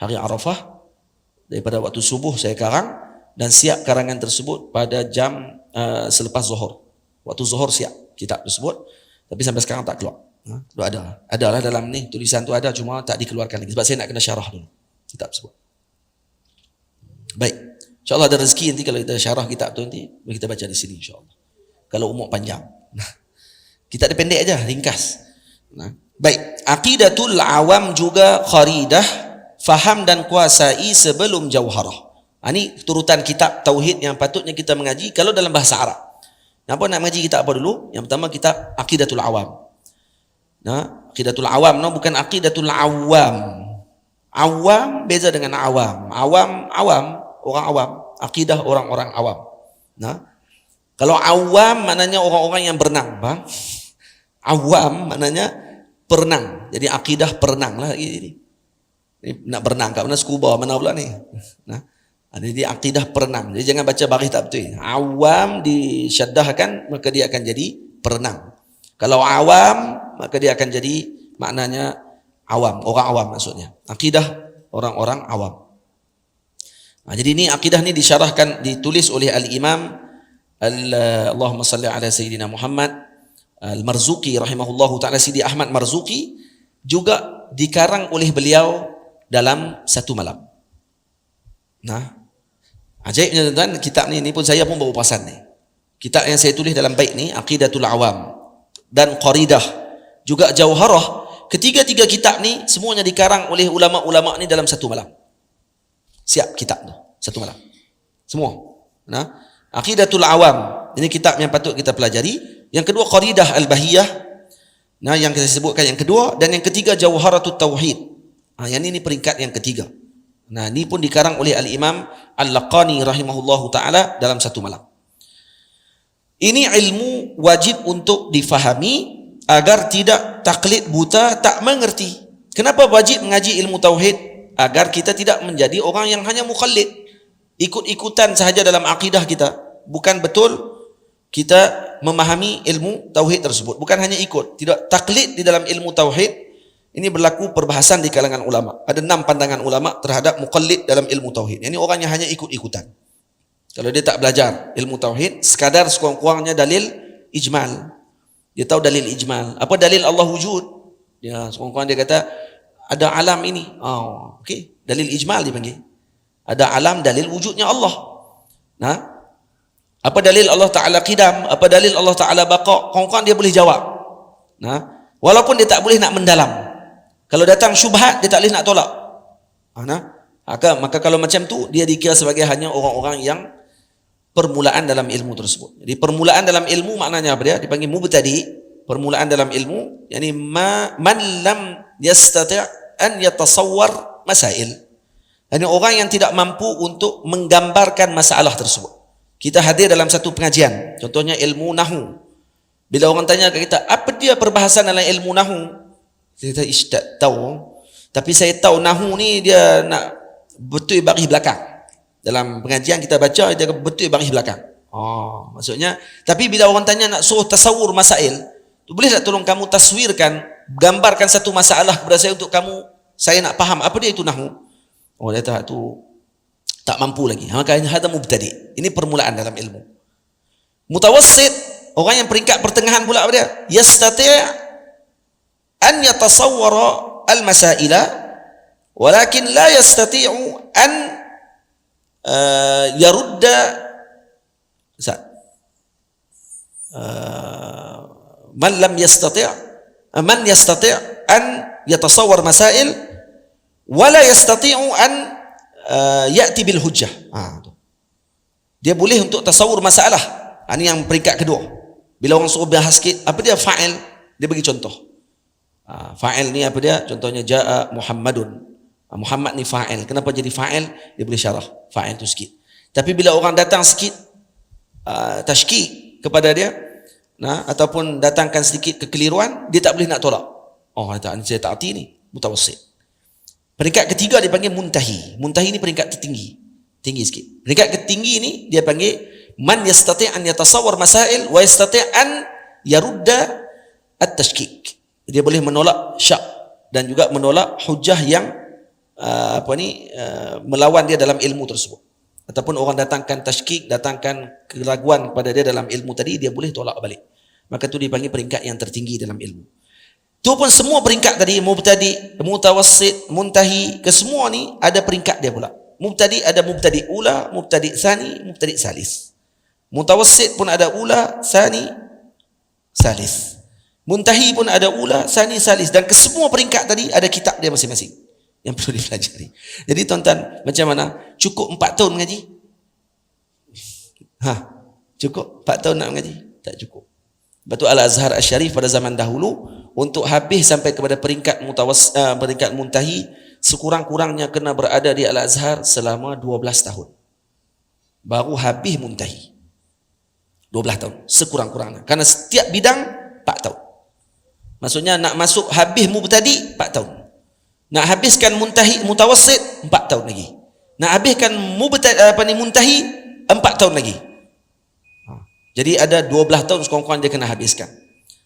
Hari Arafah, daripada waktu subuh saya karang dan siap karangan tersebut pada jam selepas zuhur. Waktu zuhur siap kitab tersebut, tapi sampai sekarang tak keluar. Adalah dalam ni tulisan tu ada, cuma tak dikeluarkan lagi sebab saya nak kena syarah dulu kitab tersebut. Baik, insyaAllah ada rezeki nanti kalau kita syarah kitab tu nanti kita baca di sini insyaAllah. Kalau umur panjang, kita ada pendek aja, ringkas. Baik, aqidatul awam juga qaridah, faham dan kuasai sebelum jauharah. Ini turutan kitab tauhid yang patutnya kita mengaji kalau dalam bahasa Arab. Kenapa nak mengaji kitab apa dulu? Yang pertama kitab aqidatul awam. Aqidatul awam, bukan aqidatul awam. Awam beza dengan awam. Awam, orang awam. Aqidah orang-orang awam. Kalau awam maknanya orang-orang yang berenang, bang. Awam maknanya perenang. Jadi akidah perenang lah. Ini nak berenang, kat mana scuba, mana pula ni? Jadi akidah perenang. Jadi jangan baca baris tak betul. Awam disyaddahkan, maka dia akan jadi perenang. Kalau awam, maka dia akan jadi maknanya awam, orang awam maksudnya. Akidah orang-orang awam. Jadi ini akidah ni disyarahkan, ditulis oleh Al-Imam Allahumma salli ala Sayyidina Muhammad Al-Marzuqi rahimahullahu ta'ala. Sidi Ahmad Marzuqi juga dikarang oleh beliau dalam satu malam. Ajaibnya tuan-tuan, kitab ni pun saya pun baru perasan ni. Kitab yang saya tulis dalam bait ni, Aqidatul Awam dan Qaridah, juga Jauharah, ketiga-tiga kitab ni semuanya dikarang oleh ulama-ulama ni dalam satu malam. Siap kitab tu, satu malam. Semua. Aqidatul Awam, ini kitab yang patut kita pelajari. Yang kedua Qaridah Al-Bahiyah, yang kita sebutkan yang kedua, dan yang ketiga Jauharatul Tauhid. Yang ini peringkat yang ketiga. Ini pun dikarang oleh Al-Imam Al-Laqani rahimahullahu ta'ala dalam satu malam. Ini ilmu wajib untuk difahami agar tidak taklid buta, tak mengerti. Kenapa wajib mengaji ilmu tauhid? Agar kita tidak menjadi orang yang hanya muqallid, ikut-ikutan sahaja dalam akidah kita. Bukan betul kita memahami ilmu tauhid tersebut, bukan hanya ikut, tidak taklid di dalam ilmu tauhid. Ini berlaku perbahasan di kalangan ulama. Ada 6 pandangan ulama terhadap muqallid dalam ilmu tauhid. Ini orang yang hanya ikut-ikutan. Kalau dia tak belajar ilmu tauhid, sekadar sekurang-kurangnya dalil ijmal. Dia tahu dalil ijmal. Apa dalil Allah wujud? Dia sekurang-kurangnya dia kata ada alam ini. Oh, okey, dalil ijmal dipanggil. Ada alam, dalil wujudnya Allah. Nah, apa dalil Allah Taala qidam? Apa dalil Allah Taala baqa? Kurang-kurang dia boleh jawab. Nah, walaupun dia tak boleh nak mendalam. Kalau datang syubhat, dia tak boleh nak tolak. Maka kalau macam tu, dia dikira sebagai hanya orang-orang yang permulaan dalam ilmu tersebut. Jadi permulaan dalam ilmu maknanya apa dia? Dipanggil mubtadi. Permulaan dalam ilmu, yakni man lam yastati' an yatasawwar masail. Yani orang yang tidak mampu untuk menggambarkan masalah tersebut. Kita hadir dalam satu pengajian, contohnya ilmu nahu. Bila orang tanya ke kita, apa dia perbahasan dalam ilmu nahu? Kita tak tahu. Tapi saya tahu nahu ni dia nak betul baris belakang. Dalam pengajian kita baca dia betul baris belakang. Oh, maksudnya, tapi bila orang tanya nak suruh tasawur masail, tu boleh tak tolong kamu taswirkan, gambarkan satu masalah kepada saya untuk kamu, saya nak faham apa dia itu nahu. Oh, dia tak tu tak mampu lagi. Maka hada mubtadi. Ini permulaan dalam ilmu. Mutawassit, orang yang peringkat pertengahan pula apa dia? Yastati' an yatasawwara al-masaila walakin la yastati'u an yarudda man yastati' an yatasawwar masail wala yastati'u an ya'ti bil hujjah. Dia boleh untuk tasawur masalah. Ini yang peringkat kedua. Bila orang suruh bahas sikit, apa dia fa'il? Dia bagi contoh. Fa'il ni apa dia? Contohnya ja'a Muhammadun. Muhammad ni fa'il. Kenapa jadi fa'il? Dia boleh syarah fa'il tu sikit. Tapi bila orang datang sikit tashkik kepada dia, ataupun datangkan sedikit kekeliruan, dia tak boleh nak tolak. Oh, saya tak arti ni, mutawassit. Peringkat ketiga dia panggil muntahi. Muntahi ni peringkat tertinggi. Tinggi sikit. Peringkat ketinggi ni dia panggil man yastati' an yatasawwar masail wa yastati' an yarudda at-tashkik. Dia boleh menolak syak dan juga menolak hujah yang melawan dia dalam ilmu tersebut. Ataupun orang datangkan tashkik, datangkan keraguan kepada dia dalam ilmu tadi, dia boleh tolak balik. Maka tu dipanggil peringkat yang tertinggi dalam ilmu. Tu pun semua peringkat tadi, mubtadi, mutawassit, muntahi, kesemua ni ada peringkat dia pula. Mubtadi ada mubtadi ula, mubtadi tsani, mubtadi salis. Mutawassit pun ada ula, tsani, salis. Muntahi pun ada ula, tsani, salis. Dan kesemua peringkat tadi ada kitab dia masing-masing yang perlu dipelajari. Jadi tuan-tuan, macam mana? Cukup 4 tahun mengaji? Cukup 4 tahun nak mengaji? Tak cukup. Sebab tu Al-Azhar Asy-Syarif pada zaman dahulu, untuk habis sampai kepada peringkat peringkat muntahi, sekurang-kurangnya kena berada di Al-Azhar selama 12 tahun. Baru habis muntahi. 12 tahun, sekurang-kurangnya. Karena setiap bidang 4 tahun. Maksudnya nak masuk habis mubtadi 4 tahun. Nak habiskan muntahi mutawassit 4 tahun lagi. Nak habiskan muntahi 4 tahun lagi. Jadi ada 12 tahun sekurang-kurang dia kena habiskan.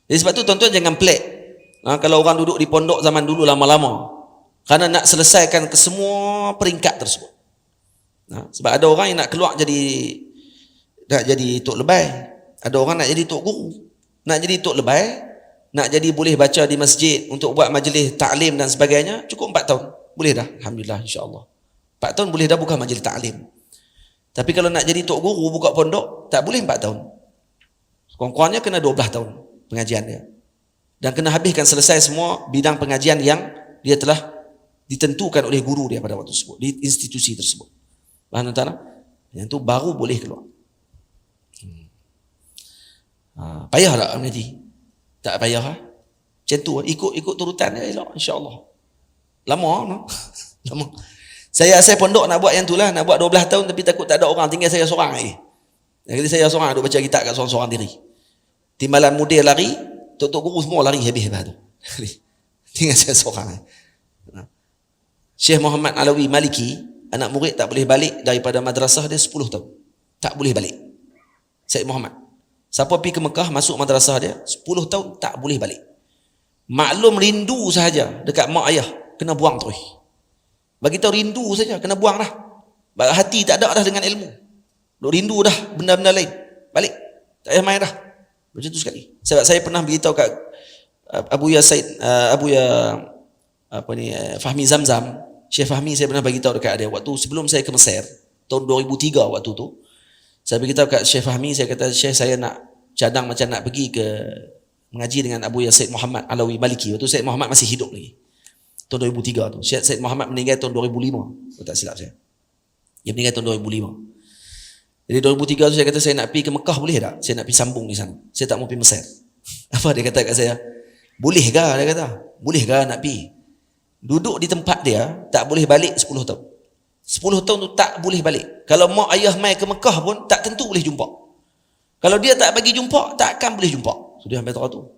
Jadi sebab tu tuan-tuan jangan pelik. Kalau orang duduk di pondok zaman dulu lama-lama, kerana nak selesaikan ke semua peringkat tersebut. Sebab ada orang yang nak keluar nak jadi tok lebay. Ada orang nak jadi tok guru. Nak jadi tok lebay, nak jadi boleh baca di masjid untuk buat majlis ta'lim dan sebagainya, cukup 4 tahun. Boleh dah, alhamdulillah, insya-Allah. 4 tahun boleh dah buka majlis ta'lim. Tapi kalau nak jadi tok guru buka pondok, tak boleh 4 tahun. Kurang-kurangnya kena 12 tahun pengajian dia. Dan kena habiskan selesai semua bidang pengajian yang dia telah ditentukan oleh guru dia pada waktu tersebut, di institusi tersebut. Faham tuan-tuan? Yang tu baru boleh keluar. Payah tak mengaji? Tak payah. Macam tu, ikut turutan dia elok, insya-Allah. Lama, no? Lama. Saya pondok nak buat yang tu lah, nak buat 12 tahun tapi takut tak ada orang, tinggal saya seorang lagi. Jadi saya seorang duk baca kitab kat seorang-seorang diri. Timbalan mudir lari, Tok-tok guru semua lari habis tu. Tinggal saya seorang. Syekh Muhammad Alawi Maliki, anak murid tak boleh balik daripada madrasah dia 10 tahun. Tak boleh balik. Syekh Muhammad. Siapa pergi ke Mekah masuk madrasah dia 10 tahun tak boleh balik. Maklum rindu sahaja dekat mak ayah kena buang terus. Bagi tahu rindu saja kena buang dah. Hati tak ada dah dengan ilmu. Duk rindu dah benda-benda lain. Balik. Tak payah main dah. Macam tu sekali. Sebab saya pernah beritahu kat Abuya Fahmi Zamzam. Syekh Fahmi saya pernah bagi tahu dekat dia waktu sebelum saya ke Mesir tahun 2003 waktu tu. Saya beritahu kat Syekh Fahmi, saya kata Syekh saya nak cadang macam nak pergi ke mengaji dengan Abu Said Muhammad Alawi Maliki. Waktu Said Muhammad masih hidup lagi. Tahun 2003 tu. Syekh Said Muhammad meninggal tahun 2005. Kalau tak silap saya. Dia meninggal tahun 2005. Jadi 2003 tu saya kata saya nak pergi ke Mekah boleh tak? Saya nak pergi sambung di sana. Saya tak mau pergi Mesir. Apa dia kata kat saya? Boleh ke? Dia kata. Boleh ke nak pergi? Duduk di tempat dia tak boleh balik 10 tahun. 10 tahun tu tak boleh balik. Kalau mak ayah mai ke Mekah pun tak tentu boleh jumpa. Kalau dia tak bagi jumpa, tak akan boleh jumpa. So dia ambil tu.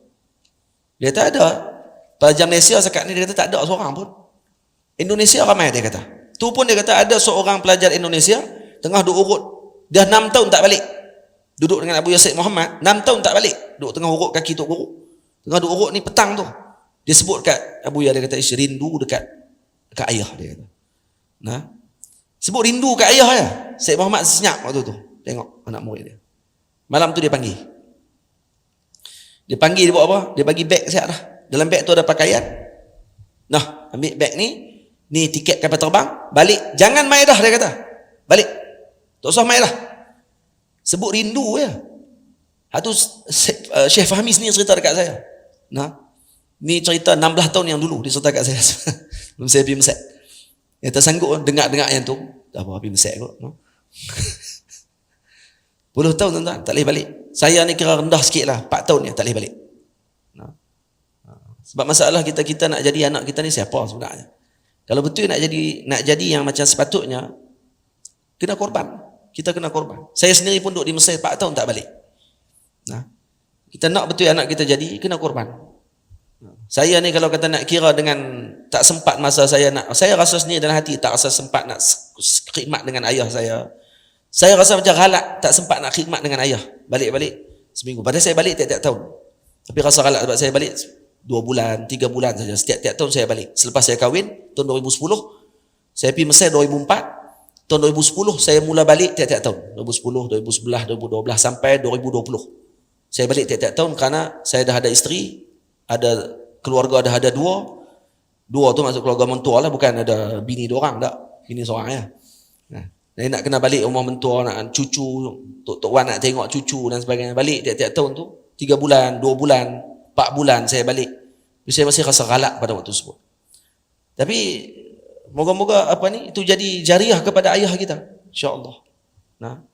Dia tak ada. Pelajar Malaysia sekarang ni dia kata tak ada seorang pun. Indonesia ramai dia kata. Tu pun dia kata ada seorang pelajar Indonesia tengah duk urut. Dia 6 tahun tak balik. Duduk dengan Abu Said Muhammad, 6 tahun tak balik. Duduk tengah urut kaki tok guru. Tengah duk urut ni petang tu. Dia sebut kat Abu Ya, dia kata rindu dekat ayah dia kata. Nah. Sebut rindu kat ayah ya. Syed Muhammad senyap waktu tu. Tengok anak murid dia. Malam tu dia panggil. Dia panggil dia buat apa? Dia bagi beg siap dah. Dalam beg tu ada pakaian. Nah, ambil beg ni. Ni tiket kapal terbang. Balik. Jangan mai dah dia kata. Balik. Tak usah mai dah. Sebut rindu ya. Itu Syekh Fahmi sendiri cerita dekat saya. Nah. Ni cerita 16 tahun yang dulu dia cerita kat saya. Belum saya pergi Mesir. Dia tersanggup dengar-dengar yang tu. Dah apa pergi Mesir kot. No? 10 tahun tuan-tuan, tak boleh balik. Saya ni kira rendah sikit lah. 4 tahun ni tak boleh balik. No? Sebab masalah kita nak jadi anak kita ni siapa sebenarnya? Kalau betul nak jadi yang macam sepatutnya, kena korban. Kita kena korban. Saya sendiri pun duduk di Mesir 4 tahun tak balik. Nah, kita nak betul anak kita jadi, kena korban. Saya ni kalau kata nak kira dengan tak sempat masa saya rasa sendiri dalam hati tak rasa sempat nak khidmat dengan ayah saya. Saya rasa macam galak tak sempat nak khidmat dengan ayah. Balik-balik seminggu. Padahal saya balik tiap-tiap tahun. Tapi rasa galak sebab saya balik 2 bulan, 3 bulan saja. Setiap tahun saya balik. Selepas saya kahwin tahun 2010, saya pergi Mesir 2004. Tahun 2010 saya mula balik tiap-tiap tahun. 2010, 2011, 2012 sampai 2020. Saya balik tiap-tiap tahun kerana saya dah ada isteri, ada keluarga, ada dua tu maksud keluarga mentua lah, bukan ada bini dua orang tak, bini seorang ya. Nah, nak kena balik rumah mentua, nak cucu, Tok Wan nak tengok cucu dan sebagainya, balik tiap-tiap tahun tu 3 bulan, 2 bulan, 4 bulan saya balik. Saya masih rasa galak pada waktu tersebut. Tapi moga-moga itu jadi jariah kepada ayah kita, insya-Allah. Nah,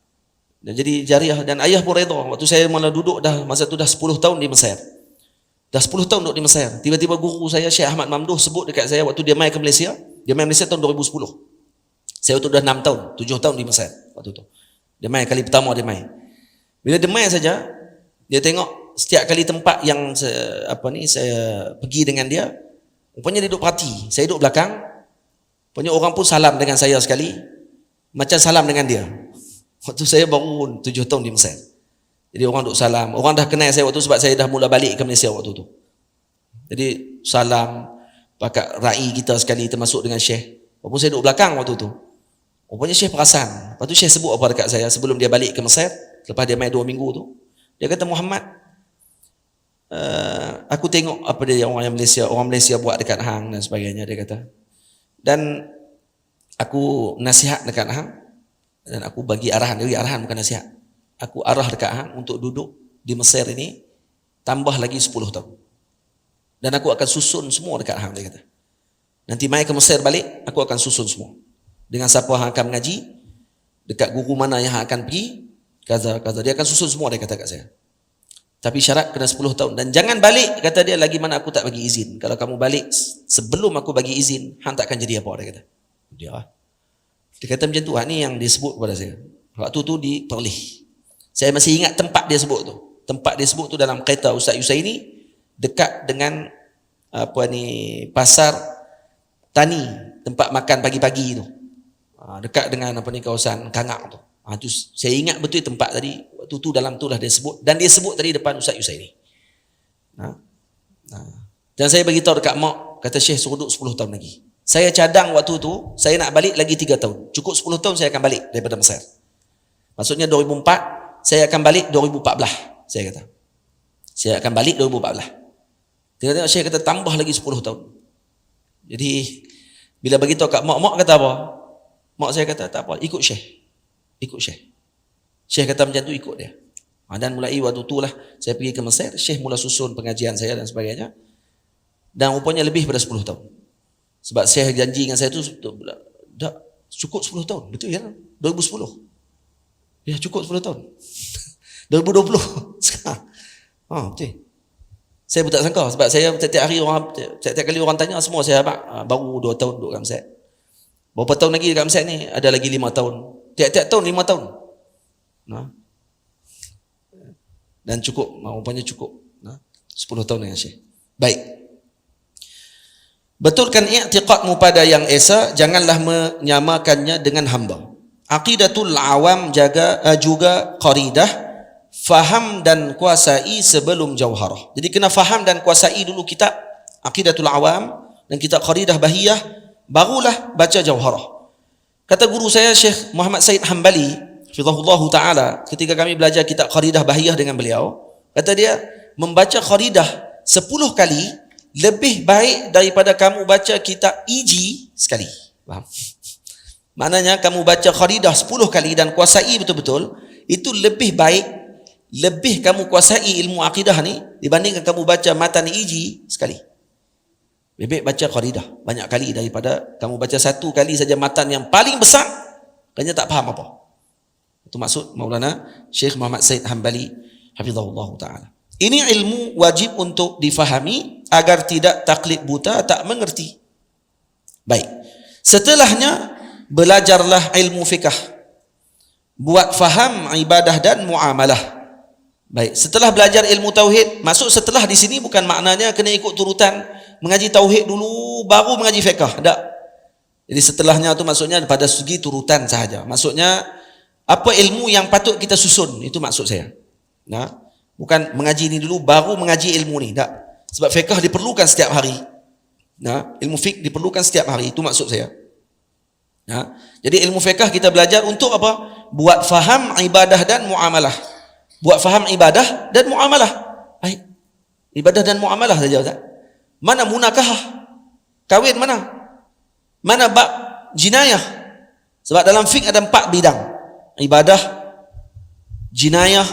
dan jadi jariah dan ayah pun redha. Waktu saya mula duduk dah masa tu dah 10 tahun di Mesir. Dah 10 tahun duduk di Mesir. Tiba-tiba guru saya Syekh Ahmad Mamduh sebut dekat saya waktu dia mai ke Malaysia. Dia mai Malaysia tahun 2010. Saya waktu dah 6 tahun, 7 tahun di Mesir waktu tu. Dia mai kali pertama dia mai. Bila dia mai saja, dia tengok setiap kali tempat yang saya pergi dengan dia, rupanya dia duduk perhati. Saya duduk belakang. Rupanya orang pun salam dengan saya sekali, macam salam dengan dia. Waktu saya baru 7 tahun di Mesir. Jadi orang duk salam. Orang dah kenal saya waktu sebab saya dah mula balik ke Malaysia waktu tu. Jadi salam pakat rai kita sekali termasuk dengan Syekh. Walaupun saya duduk belakang waktu tu. Rupanya Syekh perasan. Lepas tu Syekh sebut apa dekat saya sebelum dia balik ke Mesir. Lepas dia main 2 minggu tu. Dia kata, Muhammad, aku tengok apa dia orang Malaysia buat dekat hang dan sebagainya, dia kata. Dan aku nasihat dekat hang. Dan aku bagi arahan. Jadi arahan bukan nasihat. Aku arah dekat hang untuk duduk di Mesir ini tambah lagi 10 tahun. Dan aku akan susun semua dekat hang, dia kata. Nanti mai ke Mesir balik, aku akan susun semua. Dengan siapa hang akan mengaji, dekat guru mana yang hang akan pergi, kaza. Dia akan susun semua, dia kata kat saya. Tapi syarat kena 10 tahun. Dan jangan balik, kata dia, lagi mana aku tak bagi izin. Kalau kamu balik sebelum aku bagi izin, hang tak akan jadi apa, dia kata. Dia kata macam tu, ni yang disebut kepada saya. Waktu tu di Perlis. Saya masih ingat tempat dia sebut tu. Tempat dia sebut tu dalam kereta Ustaz Yusaini dekat dengan pasar tani, tempat makan pagi-pagi tu. Dekat dengan kawasan Kangak tu. Tu saya ingat betul tempat tadi, waktu tu dalam tu lah dia sebut, dan dia sebut tadi depan Ustaz Yusaini. Dan saya beritahu dekat mak, kata Syekh suruh duduk 10 tahun lagi. Saya cadang waktu tu, saya nak balik lagi 3 tahun. Cukup 10 tahun saya akan balik daripada Mesir. Maksudnya 2004, saya akan balik 2014. Saya kata, saya akan balik 2014. Dia kata, Syekh kata tambah lagi 10 tahun. Jadi, bila beritahu kat mak kata apa? Mak saya kata, tak apa, ikut Syekh. Ikut Syekh. Syekh kata macam tu, ikut dia. Dan mulai waktu tu lah, saya pergi ke Mesir, Syekh mula susun pengajian saya dan sebagainya. Dan rupanya lebih pada 10 tahun. Sebab Syekh janji dengan saya tu, dah cukup 10 tahun. Betul ya? 2010. Ya, cukup 10 tahun. 2020 sekarang. Betul. Saya pun tak sangka sebab saya setiap kali orang tanya semua saya baru 2 tahun duduk kat Mesir. Berapa tahun lagi dekat Mesir ni? Ada lagi 5 tahun. Tiap-tiap tahun 5 tahun. Dan cukup, rupanya cukup 10 tahun dengan Syekh. Baik. Betulkan i'tiqadmu pada yang esa, janganlah menyamakannya dengan hamba. Aqidatul awam juga qaridah, faham dan kuasai sebelum jauharah. Jadi kena faham dan kuasai dulu kitab Aqidatul Awam dan kitab Qaridah Bahiyah, barulah baca jauharah. Kata guru saya Syekh Muhammad Said Hambali hafizahullah taala, ketika kami belajar kitab Qaridah Bahiyah dengan beliau, kata dia, membaca Qaridah 10 kali lebih baik daripada kamu baca kitab Iji sekali. Faham? Maknanya kamu baca Qaridah 10 kali dan kuasai betul-betul, itu lebih baik, lebih kamu kuasai ilmu akidah ni dibandingkan kamu baca matan Iji sekali. Lebih baca Qaridah banyak kali daripada kamu baca 1 kali saja matan yang paling besar, kayaknya tak faham apa. Itu maksud Maulana Syekh Muhammad Said Hambali hafizahullah taala. Ini ilmu wajib untuk difahami agar tidak taklid buta, tak mengerti. Baik. Setelahnya belajarlah ilmu fikah. Buat faham ibadah dan muamalah. Baik, setelah belajar ilmu tauhid, maksud setelah di sini bukan maknanya kena ikut turutan mengaji tauhid dulu baru mengaji fiqh. Tak. Jadi setelahnya tu maksudnya pada segi turutan sahaja. Maksudnya apa ilmu yang patut kita susun, itu maksud saya. Bukan mengaji ini dulu baru mengaji ilmu ni. Tak. Sebab fiqh diperlukan setiap hari. Ilmu fiqh diperlukan setiap hari, itu maksud saya. Jadi ilmu fiqh kita belajar untuk apa? Buat faham ibadah dan muamalah. Buat faham ibadah dan muamalah. Baik. Ibadah dan muamalah saja, Ustaz. Mana munakahah? Kahwin mana? Mana bab jinayah? Sebab dalam fiqh ada 4 bidang. Ibadah, jinayah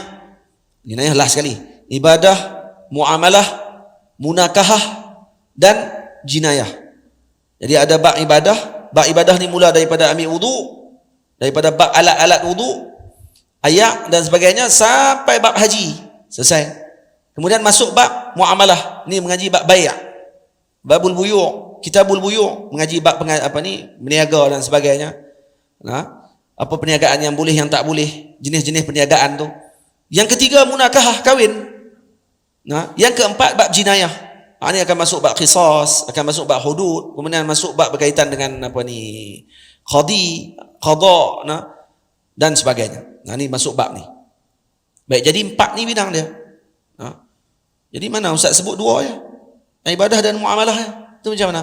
lah sekali. Ibadah, muamalah, munakahah dan jinayah. Jadi ada bab ibadah. Bab ibadah ni mula daripada ambil wudu, daripada bab alat-alat wudu, ayak dan sebagainya sampai bab haji. Selesai. Kemudian masuk bab muamalah. Ni mengaji bab bai'. Babul buyu', kitabul buyu', mengaji bab berniaga dan sebagainya. Apa perniagaan yang boleh, yang tak boleh, jenis-jenis perniagaan tu. Yang ketiga munakahah, kahwin. Yang keempat bab jinayah. Ini akan masuk bab qisas, akan masuk bab hudud, kemudian masuk bab berkaitan dengan qada dan sebagainya. Ini masuk bab ni. Baik, jadi 4 ni bidang dia. Jadi mana Ustaz sebut 2 je? Ibadah dan muamalah je. Itu macam mana?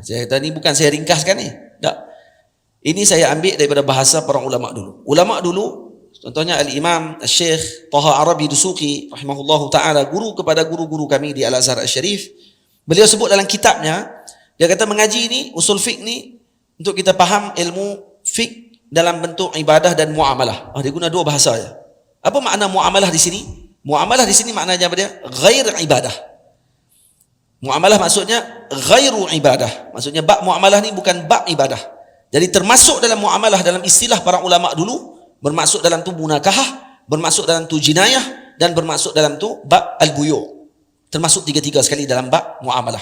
Saya kata ni bukan saya ringkaskan ni. Tak. Ini saya ambil daripada bahasa para ulama dulu. Ulama dulu, contohnya Al-Imam Syekh Taha Arabi Dusuki rahimahullahu taala, guru kepada guru-guru kami di Al-Azhar Asy-Syarif. Beliau sebut dalam kitabnya, dia kata mengaji ni, usul fiqh ni untuk kita faham ilmu fiqh dalam bentuk ibadah dan muamalah. Dia guna 2 bahasa je. Apa makna muamalah di sini? Muamalah di sini maknanya apa dia? Ghair ibadah. Muamalah maksudnya ghairu ibadah. Maksudnya bab muamalah ni bukan bab ibadah. Jadi termasuk dalam muamalah dalam istilah para ulama dulu, bermaksud dalam tu munakahah, bermaksud dalam tu jinayah, dan bermaksud dalam tu bab al-buyu'. Termasuk 3-3 sekali dalam bab muamalah.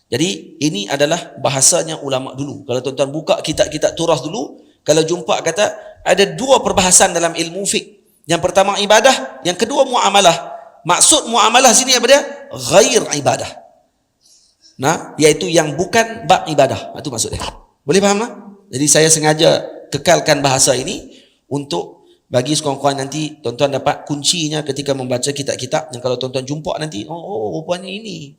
Jadi ini adalah bahasanya ulama dulu. Kalau tuan-tuan buka kitab-kitab turas dulu, kalau jumpa kata ada 2 perbahasan dalam ilmu fiqh. Yang pertama ibadah, yang kedua muamalah. Maksud muamalah sini apa dia? Ghair ibadah. Nah, iaitu yang bukan bab ibadah. Itu maksud dia. Boleh faham tak? Jadi saya sengaja kekalkan bahasa ini untuk bagi sekurang-kurang nanti tuan-tuan dapat kuncinya ketika membaca kitab-kitab yang kalau tuan-tuan jumpa nanti, rupanya ini.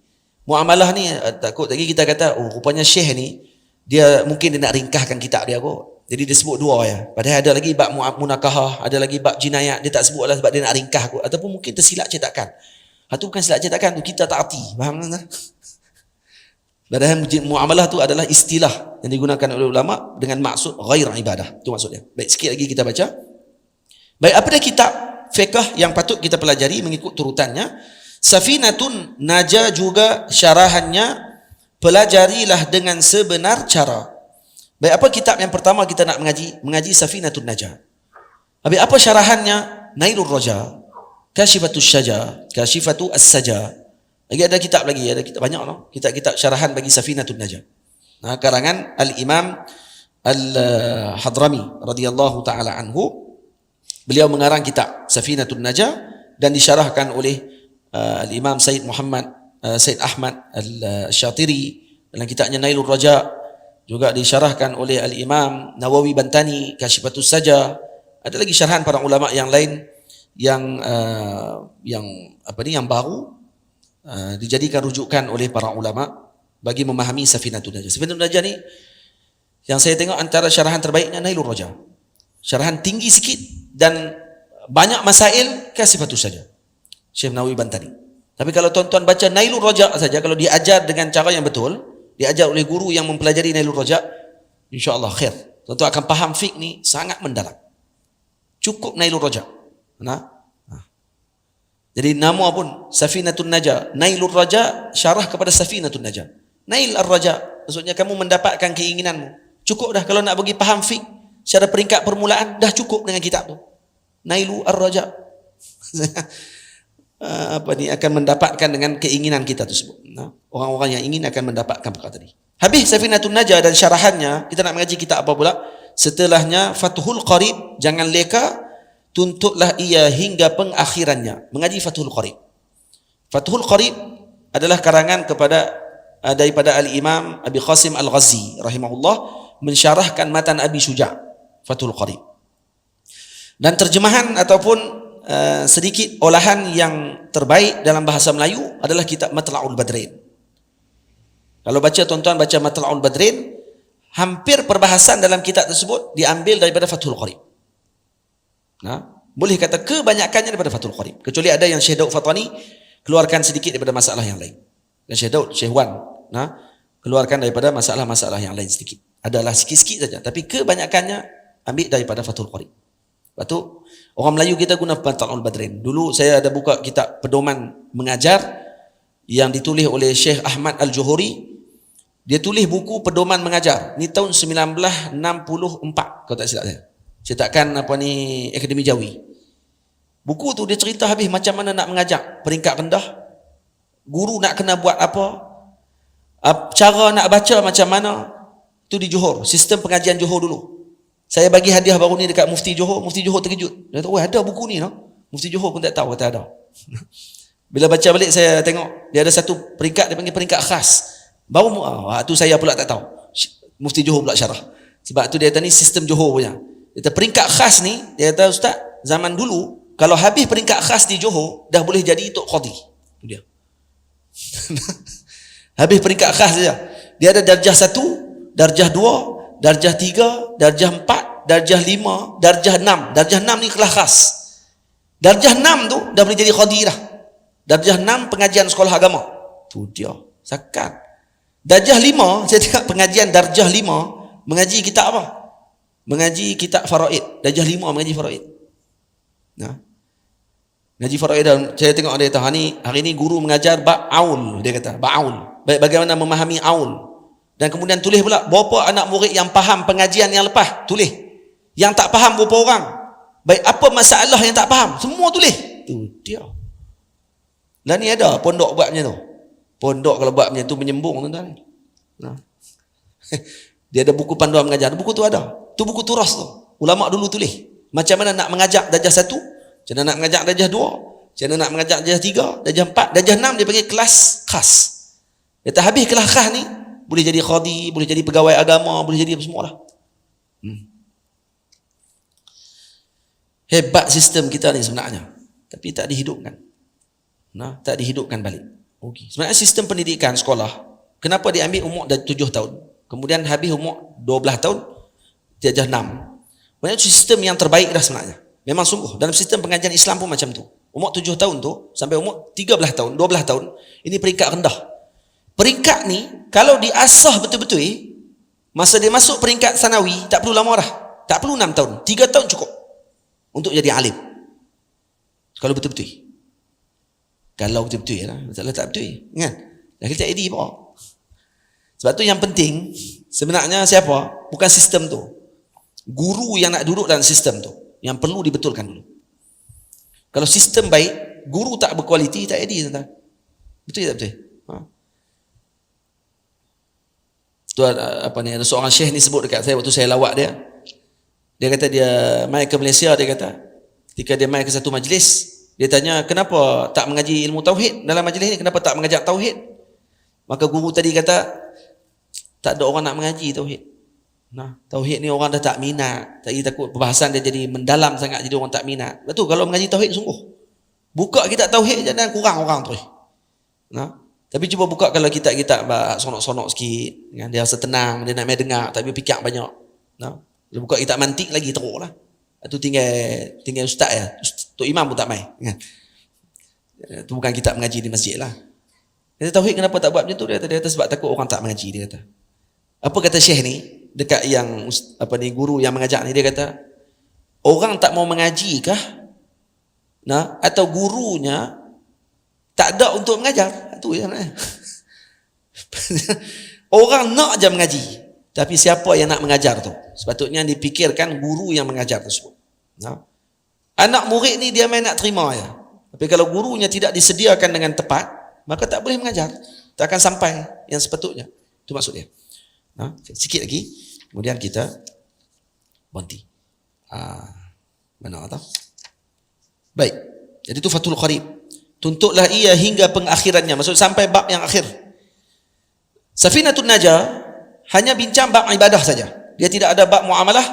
Muamalah ni, takut lagi kita kata, rupanya syekh ni, dia mungkin dia nak ringkahkan kitab dia kot. Jadi dia sebut dua ya. Padahal ada lagi bab munakahah, ada lagi bab jinayat. Dia tak sebut lah sebab dia nak ringkah kot. Ataupun mungkin tersilap cetakan. Itu bukan silap cetakan tu, kita tak arti. Faham tak? Padahal muamalah tu adalah istilah yang digunakan oleh ulama dengan maksud ghair ibadah. Itu maksudnya. Baik, sikit lagi kita baca. Baik, apa dia kitab fiqh yang patut kita pelajari mengikut turutannya? Safinatun Najah juga syarahannya, pelajarilah dengan sebenar cara. Baik, apa kitab yang pertama kita nak mengaji? Mengaji Safinatun Najah. Habis apa syarahannya? Nailur Raja, Kashifatus Syaja, Kashifatu As-Saja. Lagi ada kitab lagi, ada kitab banyak no? Kitab-kitab syarahan bagi Safinatun Najah. Nah, karangan Al-Imam Al-Hadrami radhiyallahu taala anhu. Beliau mengarang kitab Safinatun Najah dan disyarahkan oleh Al-Imam Said Ahmad Al-Syatiri dalam kitabnya Nailur Raja. Juga disyarahkan oleh Al-Imam Nawawi Bantani, Kashifatus Saja. Ada lagi syarahan para ulama yang lain yang baru dijadikan rujukan oleh para ulama bagi memahami Safinatun Najah. Safinatun Najah ni yang saya tengok antara syarahan terbaiknya Nailur Raja. Syarahan tinggi sikit dan banyak masail Kashifatus Saja. Syekh Nawawi Bantani. Tapi kalau tuan-tuan baca Nailur Raja saja, kalau diajar dengan cara yang betul, diajar oleh guru yang mempelajari Nailur Raja, insya-Allah khair. Tuan-tuan akan faham fiqh ni sangat mendalam. Cukup Nailur Raja. Jadi nama pun Safinatun Najah, Nailur Raja syarah kepada Safinatun Najah. Nail ar-Raja maksudnya kamu mendapatkan keinginanmu. Cukup dah kalau nak bagi faham fiqh secara peringkat permulaan, dah cukup dengan kitab tu. Nailu ar-Raja. Akan mendapatkan dengan keinginan kita tersebut. Orang-orang yang ingin akan mendapatkan perkara tadi. Habis Safinatun Najah dan syarahannya, kita nak mengaji kitab apa pula? Setelahnya Fathul Qarib, jangan leka, tuntutlah ia hingga pengakhirannya. Mengaji Fathul Qarib. Fathul Qarib adalah karangan daripada Al-Imam Abi Qasim Al-Ghazi rahimahullah, mensyarahkan matan Abi Syuja' Fathul Qarib. Dan terjemahan ataupun sedikit olahan yang terbaik dalam bahasa Melayu adalah kitab Matla'ul Badrin. Kalau tuan-tuan baca Matla'ul Badrin, hampir perbahasan dalam kitab tersebut diambil daripada Fathul Qarib. Boleh kata kebanyakannya daripada Fathul Qarib. Kecuali ada yang Syekh Daud Fatani keluarkan sedikit daripada masalah yang lain. Dan Syekh Daud, Syekh Wan, keluarkan daripada masalah-masalah yang lain sedikit. Adalah sikit-sikit saja, tapi kebanyakannya ambil daripada Fathul Qarib. Lepas tu, orang Melayu kita guna Matla'ul Badrin. Dulu saya ada buka kitab pedoman mengajar yang ditulis oleh Syekh Ahmad Al-Johori. Dia tulis buku pedoman mengajar. Ni tahun 1964 kalau tak silap saya. Cetakan Akademi Jawi. Buku tu dia cerita habis macam mana nak mengajar peringkat rendah. Guru nak kena buat apa? Cara nak baca macam mana? Tu di Johor, sistem pengajian Johor dulu. Saya bagi hadiah baru ni dekat Mufti Johor. Mufti Johor terkejut. Dia kata, ada buku ni Mufti Johor pun tak tahu kata ada. Bila baca balik saya tengok dia ada satu peringkat, dia panggil peringkat khas. Baru tu saya pula tak tahu. Mufti Johor pula syarah. Sebab tu dia kata ni sistem Johor punya. Dia kata peringkat khas ni, dia kata ustaz, zaman dulu kalau habis peringkat khas di Johor dah boleh jadi Tok Qadhi. Tu dia. Habis peringkat khas saja. Dia ada darjah 1, darjah 2, darjah 3, darjah 4, darjah 5, darjah 6. Darjah 6 ni kelas khas. Darjah 6 tu dah boleh jadi qadhi dah. Darjah 6 pengajian sekolah agama. Tu dia. Sakat. Darjah 5, saya tengok pengajian darjah 5 mengaji kitab apa? Mengaji kitab faraid. Darjah 5 mengaji faraid. Ngaji faraid dan saya tengok dia kata hari ni guru mengajar bab aul, dia kata bab aul. Baik bagaimana memahami aul. Dan kemudian tulis pula berapa anak murid yang faham pengajian yang lepas, tulis. Yang tak faham berapa orang. Baik apa masalah yang tak faham, semua tulis. Tu dia. Lah ni ada pondok buat macam tu. Pondok kalau buat macam tu menyembung tuan-tuan. Dia ada buku panduan mengajar. Buku tu ada. Tu buku turas tu. Ulama dulu tulis. Macam mana nak mengajak darjah 1, macam mana nak mengajak darjah 2, Macam mana nak mengajar darjah 3, darjah 4, darjah 6 dia panggil kelas khas. Dia tak habis kelas khas ni, boleh jadi qadi, boleh jadi pegawai agama, boleh jadi apa semua lah. Hebat sistem kita ni sebenarnya, tapi tak dihidupkan. Tak dihidupkan balik. Okey. Sebenarnya sistem pendidikan sekolah, kenapa dia ambil umur dah 7 tahun, kemudian habis umur 12 tahun, darjah 6. Maksudnya sistem yang terbaik dah sebenarnya. Memang sungguh dalam sistem pengajian Islam pun macam tu. Umur 7 tahun tu sampai umur 13 tahun, 12 tahun, ini peringkat rendah. Peringkat ni kalau diasah betul-betul, masa dia masuk peringkat sanawi tak perlu lama dah. Tak perlu 6 tahun, 3 tahun cukup untuk jadi alim. Kalau betul-betul. Kalau betul-betul lah. Kalau tak betul, kan? Dah kita edit apa? Sebab tu yang penting sebenarnya siapa? Bukan sistem tu. Guru yang nak duduk dalam sistem tu yang perlu dibetulkan dulu. Kalau sistem baik, guru tak berkualiti, tak edit, tuan. Betul tak betul? Tu apa ni, ada seorang syekh ni sebut dekat saya waktu saya lawak dia. Dia kata dia mai ke Malaysia, dia kata ketika dia mai ke satu majlis, dia tanya kenapa tak mengaji ilmu tauhid dalam majlis ni, kenapa tak mengajar tauhid? Maka guru tadi kata tak ada orang nak mengaji tauhid. Tauhid ni orang dah tak minat. Tadi takut perbahasan dia jadi mendalam sangat, jadi orang tak minat. Betul, kalau mengaji tauhid sungguh. Buka kitab tauhid je dan kurang orang terus. Tapi cuba buka kalau kitab sonok-sonok sikit, kan? Dia rasa tenang, dia nak main dengar, tapi fikir banyak. Dia buka kitab mantik lagi teruk lah. Itu tinggal ustaz ya. Tok imam pun tak main, kan? Itu bukan kitab mengaji di masjid lah. Dia kata, tauhid kenapa tak buat macam tu? Dia kata sebab takut orang tak mengaji, dia kata. Apa kata syekh ni dekat yang guru yang mengajar ni, dia kata orang tak mau mengaji kah? Atau gurunya tak ada untuk mengajar? Itu yang orang nak je mengaji, tapi siapa yang nak mengajar tu? Sepatutnya dipikirkan guru yang mengajar tersebut. Anak murid ni dia main nak terima ya. Tapi kalau gurunya tidak disediakan dengan tepat, maka tak boleh mengajar. Tak akan sampai yang sepatutnya. Itu maksud dia. Sikit lagi, kemudian kita berhenti. Mana tahu? Baik. Jadi itu Fathul Qarib. Tuntutlah ia hingga pengakhirannya. Maksud sampai bab yang akhir. Safinatun Najah hanya bincang bab ibadah saja. Dia tidak ada bab muamalah,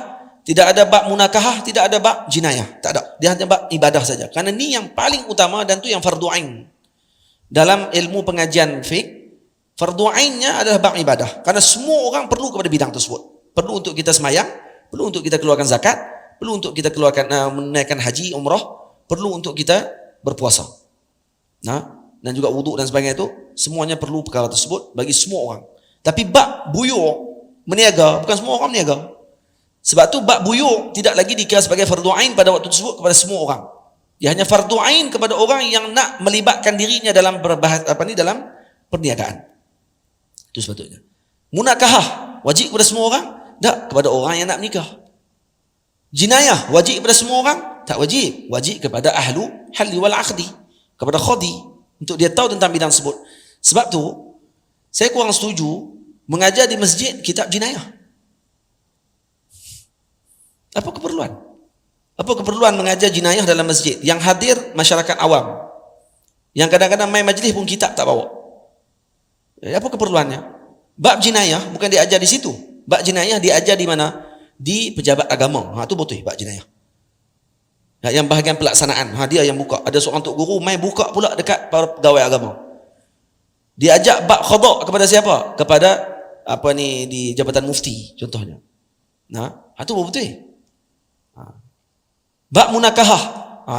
tidak ada bab munakahah, tidak ada bab jinayah. Tak ada. Dia hanya bab ibadah saja. Karena ini yang paling utama dan itu yang fardu ain. Dalam ilmu pengajian fiqh, fardu ainnya adalah bab ibadah. Karena semua orang perlu kepada bidang tersebut. Perlu untuk kita semayang, perlu untuk kita keluarkan zakat, perlu untuk kita keluarkan menaikkan haji, umrah, perlu untuk kita berpuasa. Dan juga wuduk dan sebagainya itu, semuanya perlu perkara tersebut bagi semua orang. Tapi bab buyur, meniaga, bukan semua orang meniaga. Sebab tu bab buyur tidak lagi dikira sebagai fardu ain pada waktu tersebut kepada semua orang. Dia hanya fardu ain kepada orang yang nak melibatkan dirinya dalam dalam perniagaan. Itu sepatutnya. Munakahah wajib kepada semua orang? Tak, kepada orang yang nak menikah. Jinayah wajib kepada semua orang? Tak wajib. Wajib kepada ahlu halli wal aqdi, kepada khadi, untuk dia tahu tentang bidang tersebut. Sebab tu saya kurang setuju mengajar di masjid kitab jinayah. Apa keperluan? Apa keperluan mengajar jinayah dalam masjid? Yang hadir masyarakat awam, yang kadang-kadang main majlis pun kitab tak bawa. Apa keperluannya? Bab jinayah bukan diajar di situ. Bab jinayah diajar di mana? Di pejabat agama. Itu betul bab jinayah. Yang bahagian pelaksanaan, dia yang buka. Ada seorang tok guru main buka pula dekat para pegawai agama. Dia ajak bab qada kepada siapa? Kepada di Jabatan Mufti contohnya. Itu betul. Bab munakahah.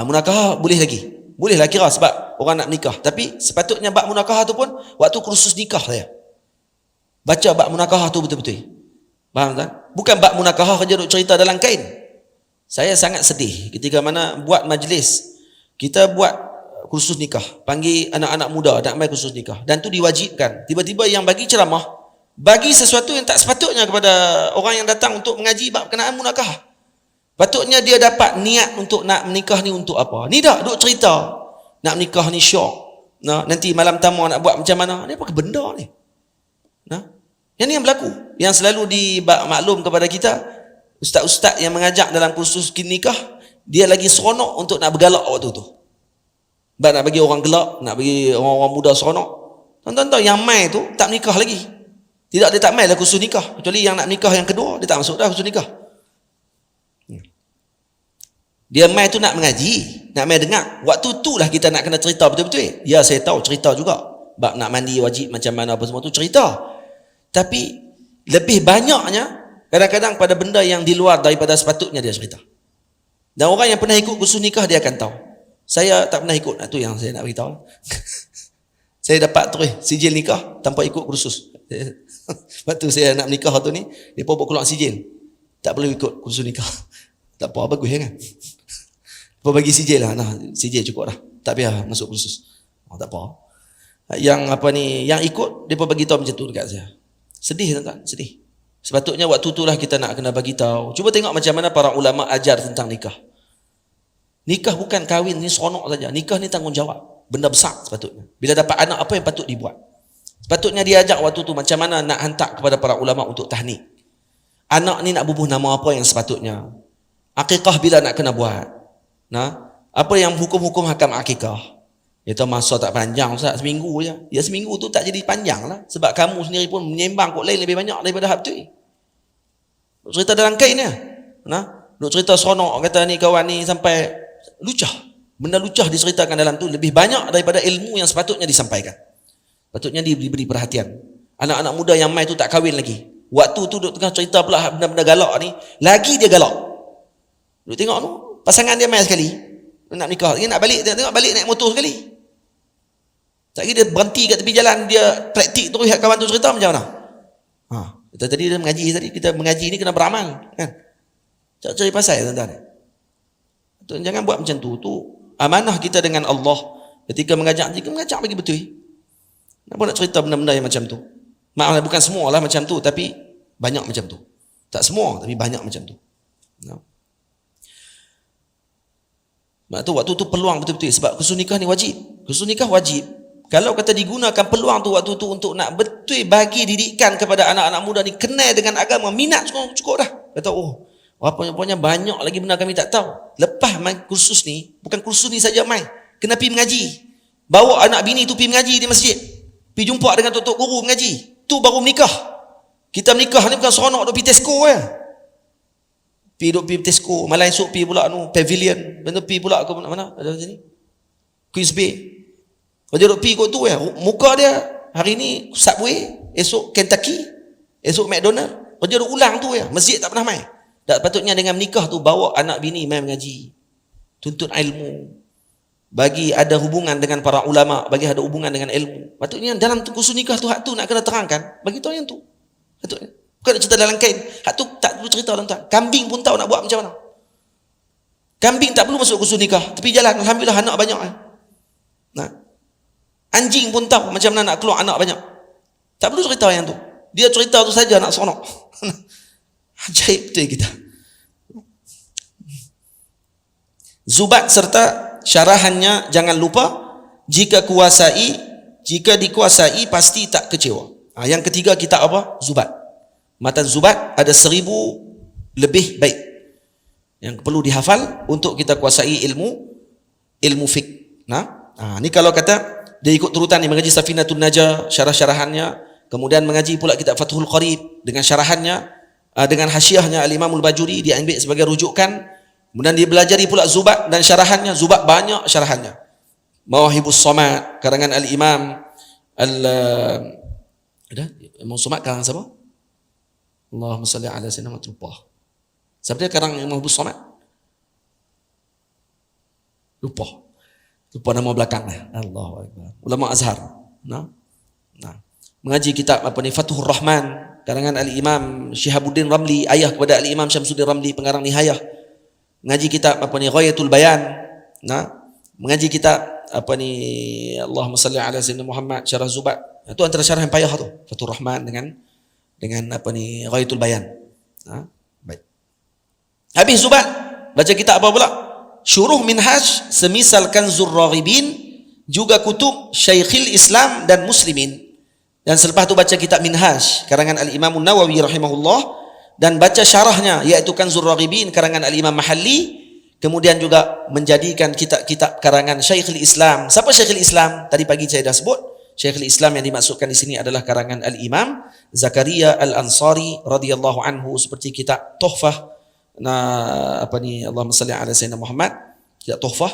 Munakahah boleh lagi. Bolehlah kira sebab orang nak nikah. Tapi sepatutnya bab munakahah tu pun waktu kursus nikah saya. Baca bab munakahah tu betul-betul. Faham tak? Bukan bab munakahah kerja duk cerita dalam kain. Saya sangat sedih ketika mana buat majlis, kita buat kursus nikah, panggil anak-anak muda nak main kursus nikah, dan tu diwajibkan. Tiba-tiba yang bagi ceramah bagi sesuatu yang tak sepatutnya kepada orang yang datang untuk mengaji bab berkenaan munakahah. Patutnya dia dapat niat untuk nak menikah ni untuk apa. Ni dah duk cerita nak menikah ni syok. Nanti malam tamu nak buat macam mana. Ni apa benda ni? Yang ni yang berlaku, yang selalu dimaklum kepada kita. Ustaz-ustaz yang mengajak dalam kursus nikah, dia lagi seronok untuk nak bergalak waktu tu. Nak bagi orang gelak, nak bagi orang-orang muda seronok. Tuan-tuan tahu yang mai tu tak menikah lagi. Tidak, dia tak mai lah kursus nikah. Kecuali yang nak nikah yang kedua, dia tak masuk dah kursus nikah. Dia mai tu nak mengaji, nak mai dengar. Waktu tu lah kita nak kena cerita betul-betul. Ya, saya tahu cerita juga. Bab nak mandi wajib macam mana apa semua tu cerita. Tapi lebih banyaknya kadang-kadang pada benda yang di luar daripada sepatutnya dia cerita. Dan orang yang pernah ikut kursus nikah dia akan tahu. Saya tak pernah ikut. Itu yang saya nak beritahu. Saya dapat terus sijil nikah tanpa ikut kursus. Waktu saya nak menikah tu ni, dia pun keluar sijil. Tak perlu ikut kursus nikah. Tak apa, bagus kan? Dia bagi sijil lah. Nah, sijil cukup dah. Tak payah masuk kursus. Oh, tak apa. Yang apa ni, yang ikut dia pun bagi tahu macam tu dekat saya. Sedih tuan-tuan, sedih. Sepatutnya waktu itulah kita nak kena bagi tahu. Cuba tengok macam mana para ulama ajar tentang nikah. Nikah bukan kahwin ni seronok saja. Nikah ni tanggungjawab. Benda besar sepatutnya. Bila dapat anak, apa yang patut dibuat? Sepatutnya dia ajak waktu tu macam mana nak hantar kepada para ulama untuk tahnik. Anak ni nak bubuh nama apa yang sepatutnya? Akikah bila nak kena buat? Nah, apa yang hukum-hukum hakam akikah? Itu masa tak panjang Ustaz, seminggu je. Ya seminggu tu tak jadi panjang lah. Sebab kamu sendiri pun menyembang kok lain lebih banyak daripada hak tu. Cerita dalam kain ni. Nah, duk cerita seronok kata ni kawan ni sampai lucah. Benda lucah diceritakan dalam tu lebih banyak daripada ilmu yang sepatutnya disampaikan. Patutnya diberi perhatian. Anak-anak muda yang mai tu tak kahwin lagi. Waktu tu duk tengah cerita pula benda-benda galak ni, lagi dia galak. Duk tengok tu, pasangan dia mai sekali. Nak nikah, dia nak balik, dia tengok balik naik motor sekali. Tak kira dia berhenti kat tepi jalan, dia praktik terus kawan tu cerita macam mana? Kita tadi dia mengaji tadi, kita mengaji ni kena beramal, kan? Cari pasal tuan-tuan. Jangan buat macam tu. Tu amanah kita dengan Allah. Ketika mengajak bagi betul. Kenapa nak cerita benda-benda yang macam tu? Maaf, bukan semua lah macam tu, tapi banyak macam tu. Tak semua, tapi banyak macam tu. Waktu tu peluang betul-betul. Sebab kursus nikah ni wajib. Kursus nikah wajib. Kalau kata digunakan peluang tu waktu tu untuk nak betul bagi didikan kepada anak-anak muda ni kenal dengan agama, minat cukup dah. Kata rupanya banyak lagi benda kami tak tahu. Lepas main kursus ni, bukan kursus ni saja main, kena pergi mengaji. Bawa anak bini tu pergi mengaji di masjid. Pergi jumpa dengan tok-tok guru mengaji. Tu baru menikah. Kita menikah ni bukan seronok duk pergi Tesco ya. Pergi Tesco, malam esok pergi pula Pavilion, bentuk pergi pula ke mana? Ada sini. Queens Bay. Dia duk pergi kot tu ya. Muka dia hari ni Subway, esok Kentucky, esok McDonald. Dia duk ulang tu ya. Masjid tak pernah main. Tak patutnya dengan menikah tu bawa anak bini main mengaji. Tuntut ilmu. Bagi ada hubungan dengan para ulama, bagi ada hubungan dengan ilmu. Patutnya dalam kursus nikah tu hak tu nak kena terangkan. Bagi tahu yang tu. Patutnya. Bukan nak cerita dalam kain. Hak tu tak perlu cerita tuan-tuan. Kambing pun tahu nak buat macam mana. Kambing tak perlu masuk kursus nikah. Tepi jalan, alhamdulillah anak banyak. Nah. Anjing pun tahu macam mana nak keluar anak banyak. Tak perlu cerita yang tu. Dia cerita tu saja nak seronok. Ajaib betul kita. Zubat serta syarahannya jangan lupa, jika dikuasai pasti tak kecewa. Yang ketiga kitab apa? Zubat. Matan Zubat ada 1000 lebih baik yang perlu dihafal untuk kita kuasai ilmu fiqh. Ni kalau kata dia ikut turutan ni, mengaji Safinatun Najah syarah-syarahannya, kemudian mengaji pula kitab Fathul Qarib dengan syarahannya, dengan hasyiahnya Al-Imamul Bajuri dia ambil sebagai rujukan. Kemudian dia belajari pula Zubat dan syarahannya. Zubat banyak syarahannya. Mawahibus Samad karangan Al-Imam Imam Samad karangan siapa? Allahumma salli ala sayyidina Muhammad. Siapa dia karang Mawahibus Samad? Lupa nama belakangnya. Allahu akbar. Ulama Azhar. Mengaji kitab apa ni, Fathur Rahman karangan Al-Imam Syihabuddin Ramli, ayah kepada Al-Imam Syamsuddin Ramli pengarang Nihayah. Mengaji kitab apa ni, Ghayatul Bayan. Mengaji kitab apa ni, Allahumma salli ala sayyidina Muhammad, syarah Zubat. Itu antara syarah yang payah tu, Fathur Rahman dengan apa ni, Ghayatul Bayan. Baik. Habis Zubat, baca kitab apa pula? Syuruh Minhaj, semisal Kanzur Raghibin, juga kutub Syekhul Islam dan Muslimin. Dan selepas tu baca kitab Minhaj karangan Al-Imam Nawawi rahimahullah, dan baca syarahnya iaitu Kanzur Raghibin karangan Al-Imam Mahalli, Kemudian juga menjadikan kitab-kitab karangan Syekhul Islam. Siapa Syekhul Islam? Tadi pagi saya dah sebut. Syekhul Islam yang dimaksudkan di sini adalah karangan Al-Imam Zakaria Al-Ansari radhiyallahu anhu, seperti kitab Tuhfah, Allahumma salli ala sayyidina Muhammad, kitab Tuhfah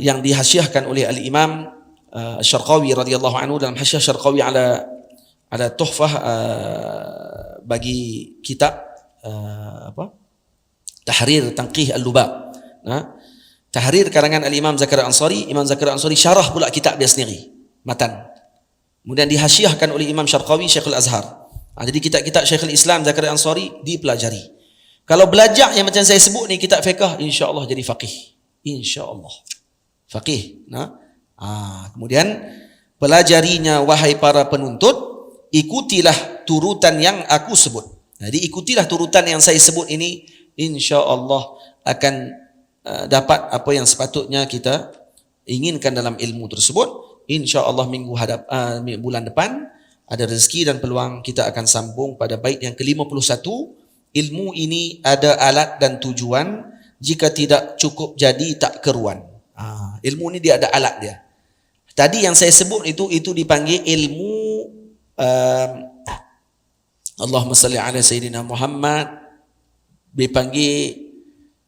yang dihasyiahkan oleh Al-Imam Syarqawi radhiyallahu anhu dalam hasyiah Syarqawi ala Tuhfah bagi kitab Tahrir Tanqih Al-Lubab. Tahrir karangan Al-Imam Zakaria Ansari. Imam Zakaria Ansari syarah pula kitab dia sendiri, matan. Kemudian dihasyiahkan oleh Imam Syarqawi, Syekhul Azhar. Jadi kitab-kitab Syekhul Islam Zakaria Ansari dipelajari. Kalau belajar yang macam saya sebut ni kitab fiqh, insya-Allah jadi faqih. Insya-Allah. Faqih. Kemudian pelajarinya wahai para penuntut, ikutilah turutan yang aku sebut. Jadi ikutilah turutan yang saya sebut ini, insya-Allah akan dapat apa yang sepatutnya kita inginkan dalam ilmu tersebut. InsyaAllah bulan depan ada rezeki dan peluang kita akan sambung pada bait yang ke-51. Ilmu ini ada alat dan tujuan, jika tidak cukup jadi tak keruan. Ilmu ini dia ada alat dia. Tadi yang saya sebut itu dipanggil ilmu Allahumma salli ala sayyidina Muhammad, dipanggil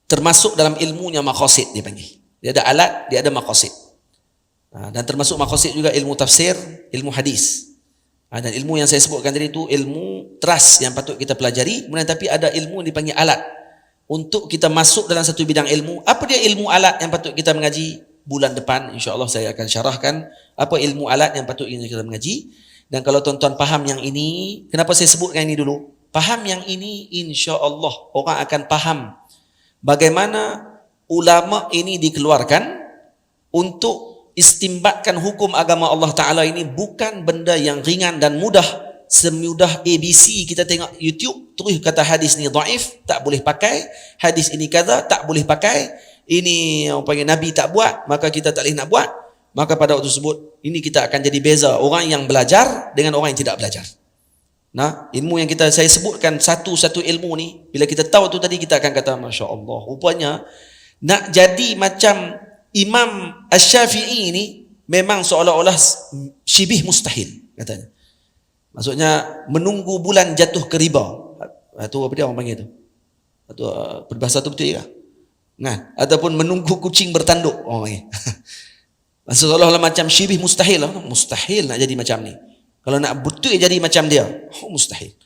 termasuk dalam ilmunya maqasid dipanggil. Dia ada alat, dia ada maqasid. Dan termasuk maqasid juga ilmu tafsir, ilmu hadis. Dan ilmu yang saya sebutkan tadi itu ilmu teras yang patut kita pelajari. Kemudian tapi ada ilmu yang dipanggil alat untuk kita masuk dalam satu bidang ilmu. Apa dia ilmu alat yang patut kita mengaji? Bulan depan insya-Allah saya akan syarahkan apa ilmu alat yang patut kita mengaji. Dan kalau tuan-tuan faham yang ini, kenapa saya sebutkan ini dulu? Faham yang ini, insya-Allah orang akan faham bagaimana ulama ini dikeluarkan untuk istimbatkan hukum agama Allah Ta'ala ini bukan benda yang ringan dan mudah. Semudah ABC kita tengok YouTube, terus kata hadis ni dhaif, tak boleh pakai. Hadis ini kata, tak boleh pakai. Ini orang panggil Nabi tak buat, maka kita tak boleh nak buat. Maka pada waktu tersebut, ini kita akan jadi beza orang yang belajar dengan orang yang tidak belajar. Ilmu yang saya sebutkan satu-satu ilmu ni, bila kita tahu tu tadi, kita akan kata Masya Allah, rupanya nak jadi macam Imam Asy-Syafi'i ni memang seolah-olah syibih mustahil katanya. Maksudnya menunggu bulan jatuh ke riba. Itu apa dia orang panggil tu? Itu peribahasa tu betul ke? Ataupun menunggu kucing bertanduk orang panggil. Seolah-olah macam syibih mustahil lah. Mustahil nak jadi macam ni. Kalau nak betul jadi macam dia, mustahil.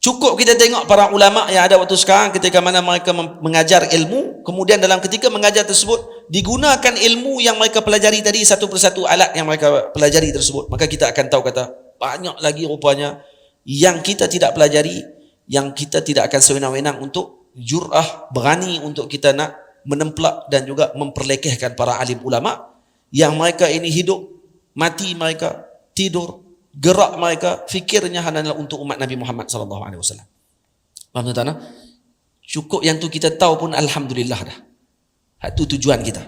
Cukup kita tengok para ulama yang ada waktu sekarang ketika mana mereka mengajar ilmu, kemudian dalam ketika mengajar tersebut digunakan ilmu yang mereka pelajari tadi satu persatu alat yang mereka pelajari tersebut, maka kita akan tahu kata banyak lagi rupanya yang kita tidak pelajari, yang kita tidak akan sewenang-wenang untuk jur'ah, berani untuk kita nak menemplak dan juga memperlekehkan para alim ulama yang mereka ini hidup, mati mereka, tidur, gerak mereka, fikirnya hanyalah untuk umat Nabi Muhammad sallallahu alaihi wasallam. Faham tuan-tuan? Cukup yang tu kita tahu pun alhamdulillah dah. Itu tujuan kita.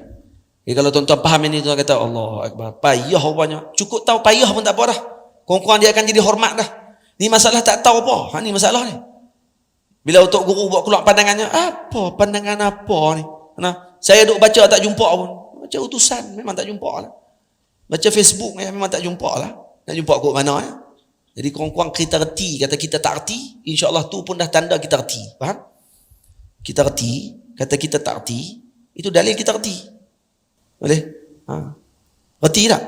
Jadi kalau tuan-tuan faham ini, tuan kata Allah Akbar, payah rupanya. Cukup tahu payah pun tak apa dah. Kurang-kurang dia akan jadi hormat dah. Ni masalah tak tahu apa. Ni masalah ni. Bila untuk guru buat keluar pandangannya, apa pandangan apa ni? Saya duk baca tak jumpa pun. Baca utusan memang tak jumpa lah. Baca Facebook memang tak jumpa lah. Nak jumpa kot mana ya? Jadi kurang-kurang kita reti, kata kita tak reti, insya-Allah tu pun dah tanda kita reti. Faham? Kita reti, kata kita tak reti, itu dalil kita reti. Boleh? Reti tak?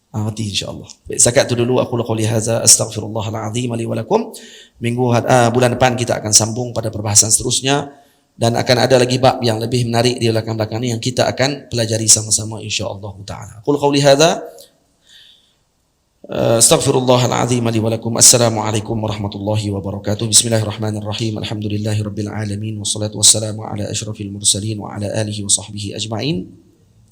Reti insya-Allah. Baik, setakat tu dulu aku qouli hadza, astaghfirullahal azim li wa lakum. Bulan depan kita akan sambung pada perbahasan seterusnya dan akan ada lagi bab yang lebih menarik di belakang-belakang ni yang kita akan pelajari sama-sama insya-Allah taala. Qul qouli hadza astaghfirullahal azim li wa lakum. Assalamualaikum warahmatullahi wabarakatuh. Bismillahirrahmanirrahim. Alhamdulillahirabbil alamin wassalatu wassalamu ala asyrafil mursalin wa ala alihi wa sahbihi ajma'in.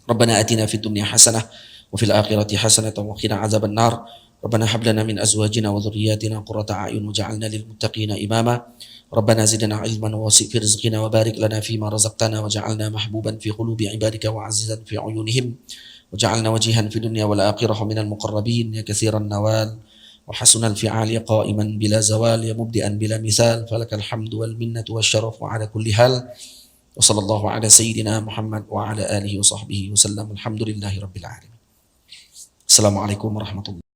Rabbana atina fid dunya hasanah wa fil akhirati hasanah wa qina adzaban nar. Rabbana hab lana min azwajina wa dhurriyyatina qurrata a'yun waj'alna lil muttaqina imama. Rabbana zidna ilman wa wasi' fi rizqina wa barik lana fima razaqtana waj'alna mahbuban fi qulubi ibadika wa 'azizan fi 'uyunihim. وجعلنا وجيها في الدنيا والآخرة من المقربين يا كثير النوال وحسن الفعال قائما بلا زوال مبدئا بلا مثال فلك الحمد والمنة والشرف على كل حال وصلى الله على سيدنا محمد وعلى آله وصحبه وسلم الحمد لله رب العالمين. السلام عليكم ورحمة الله.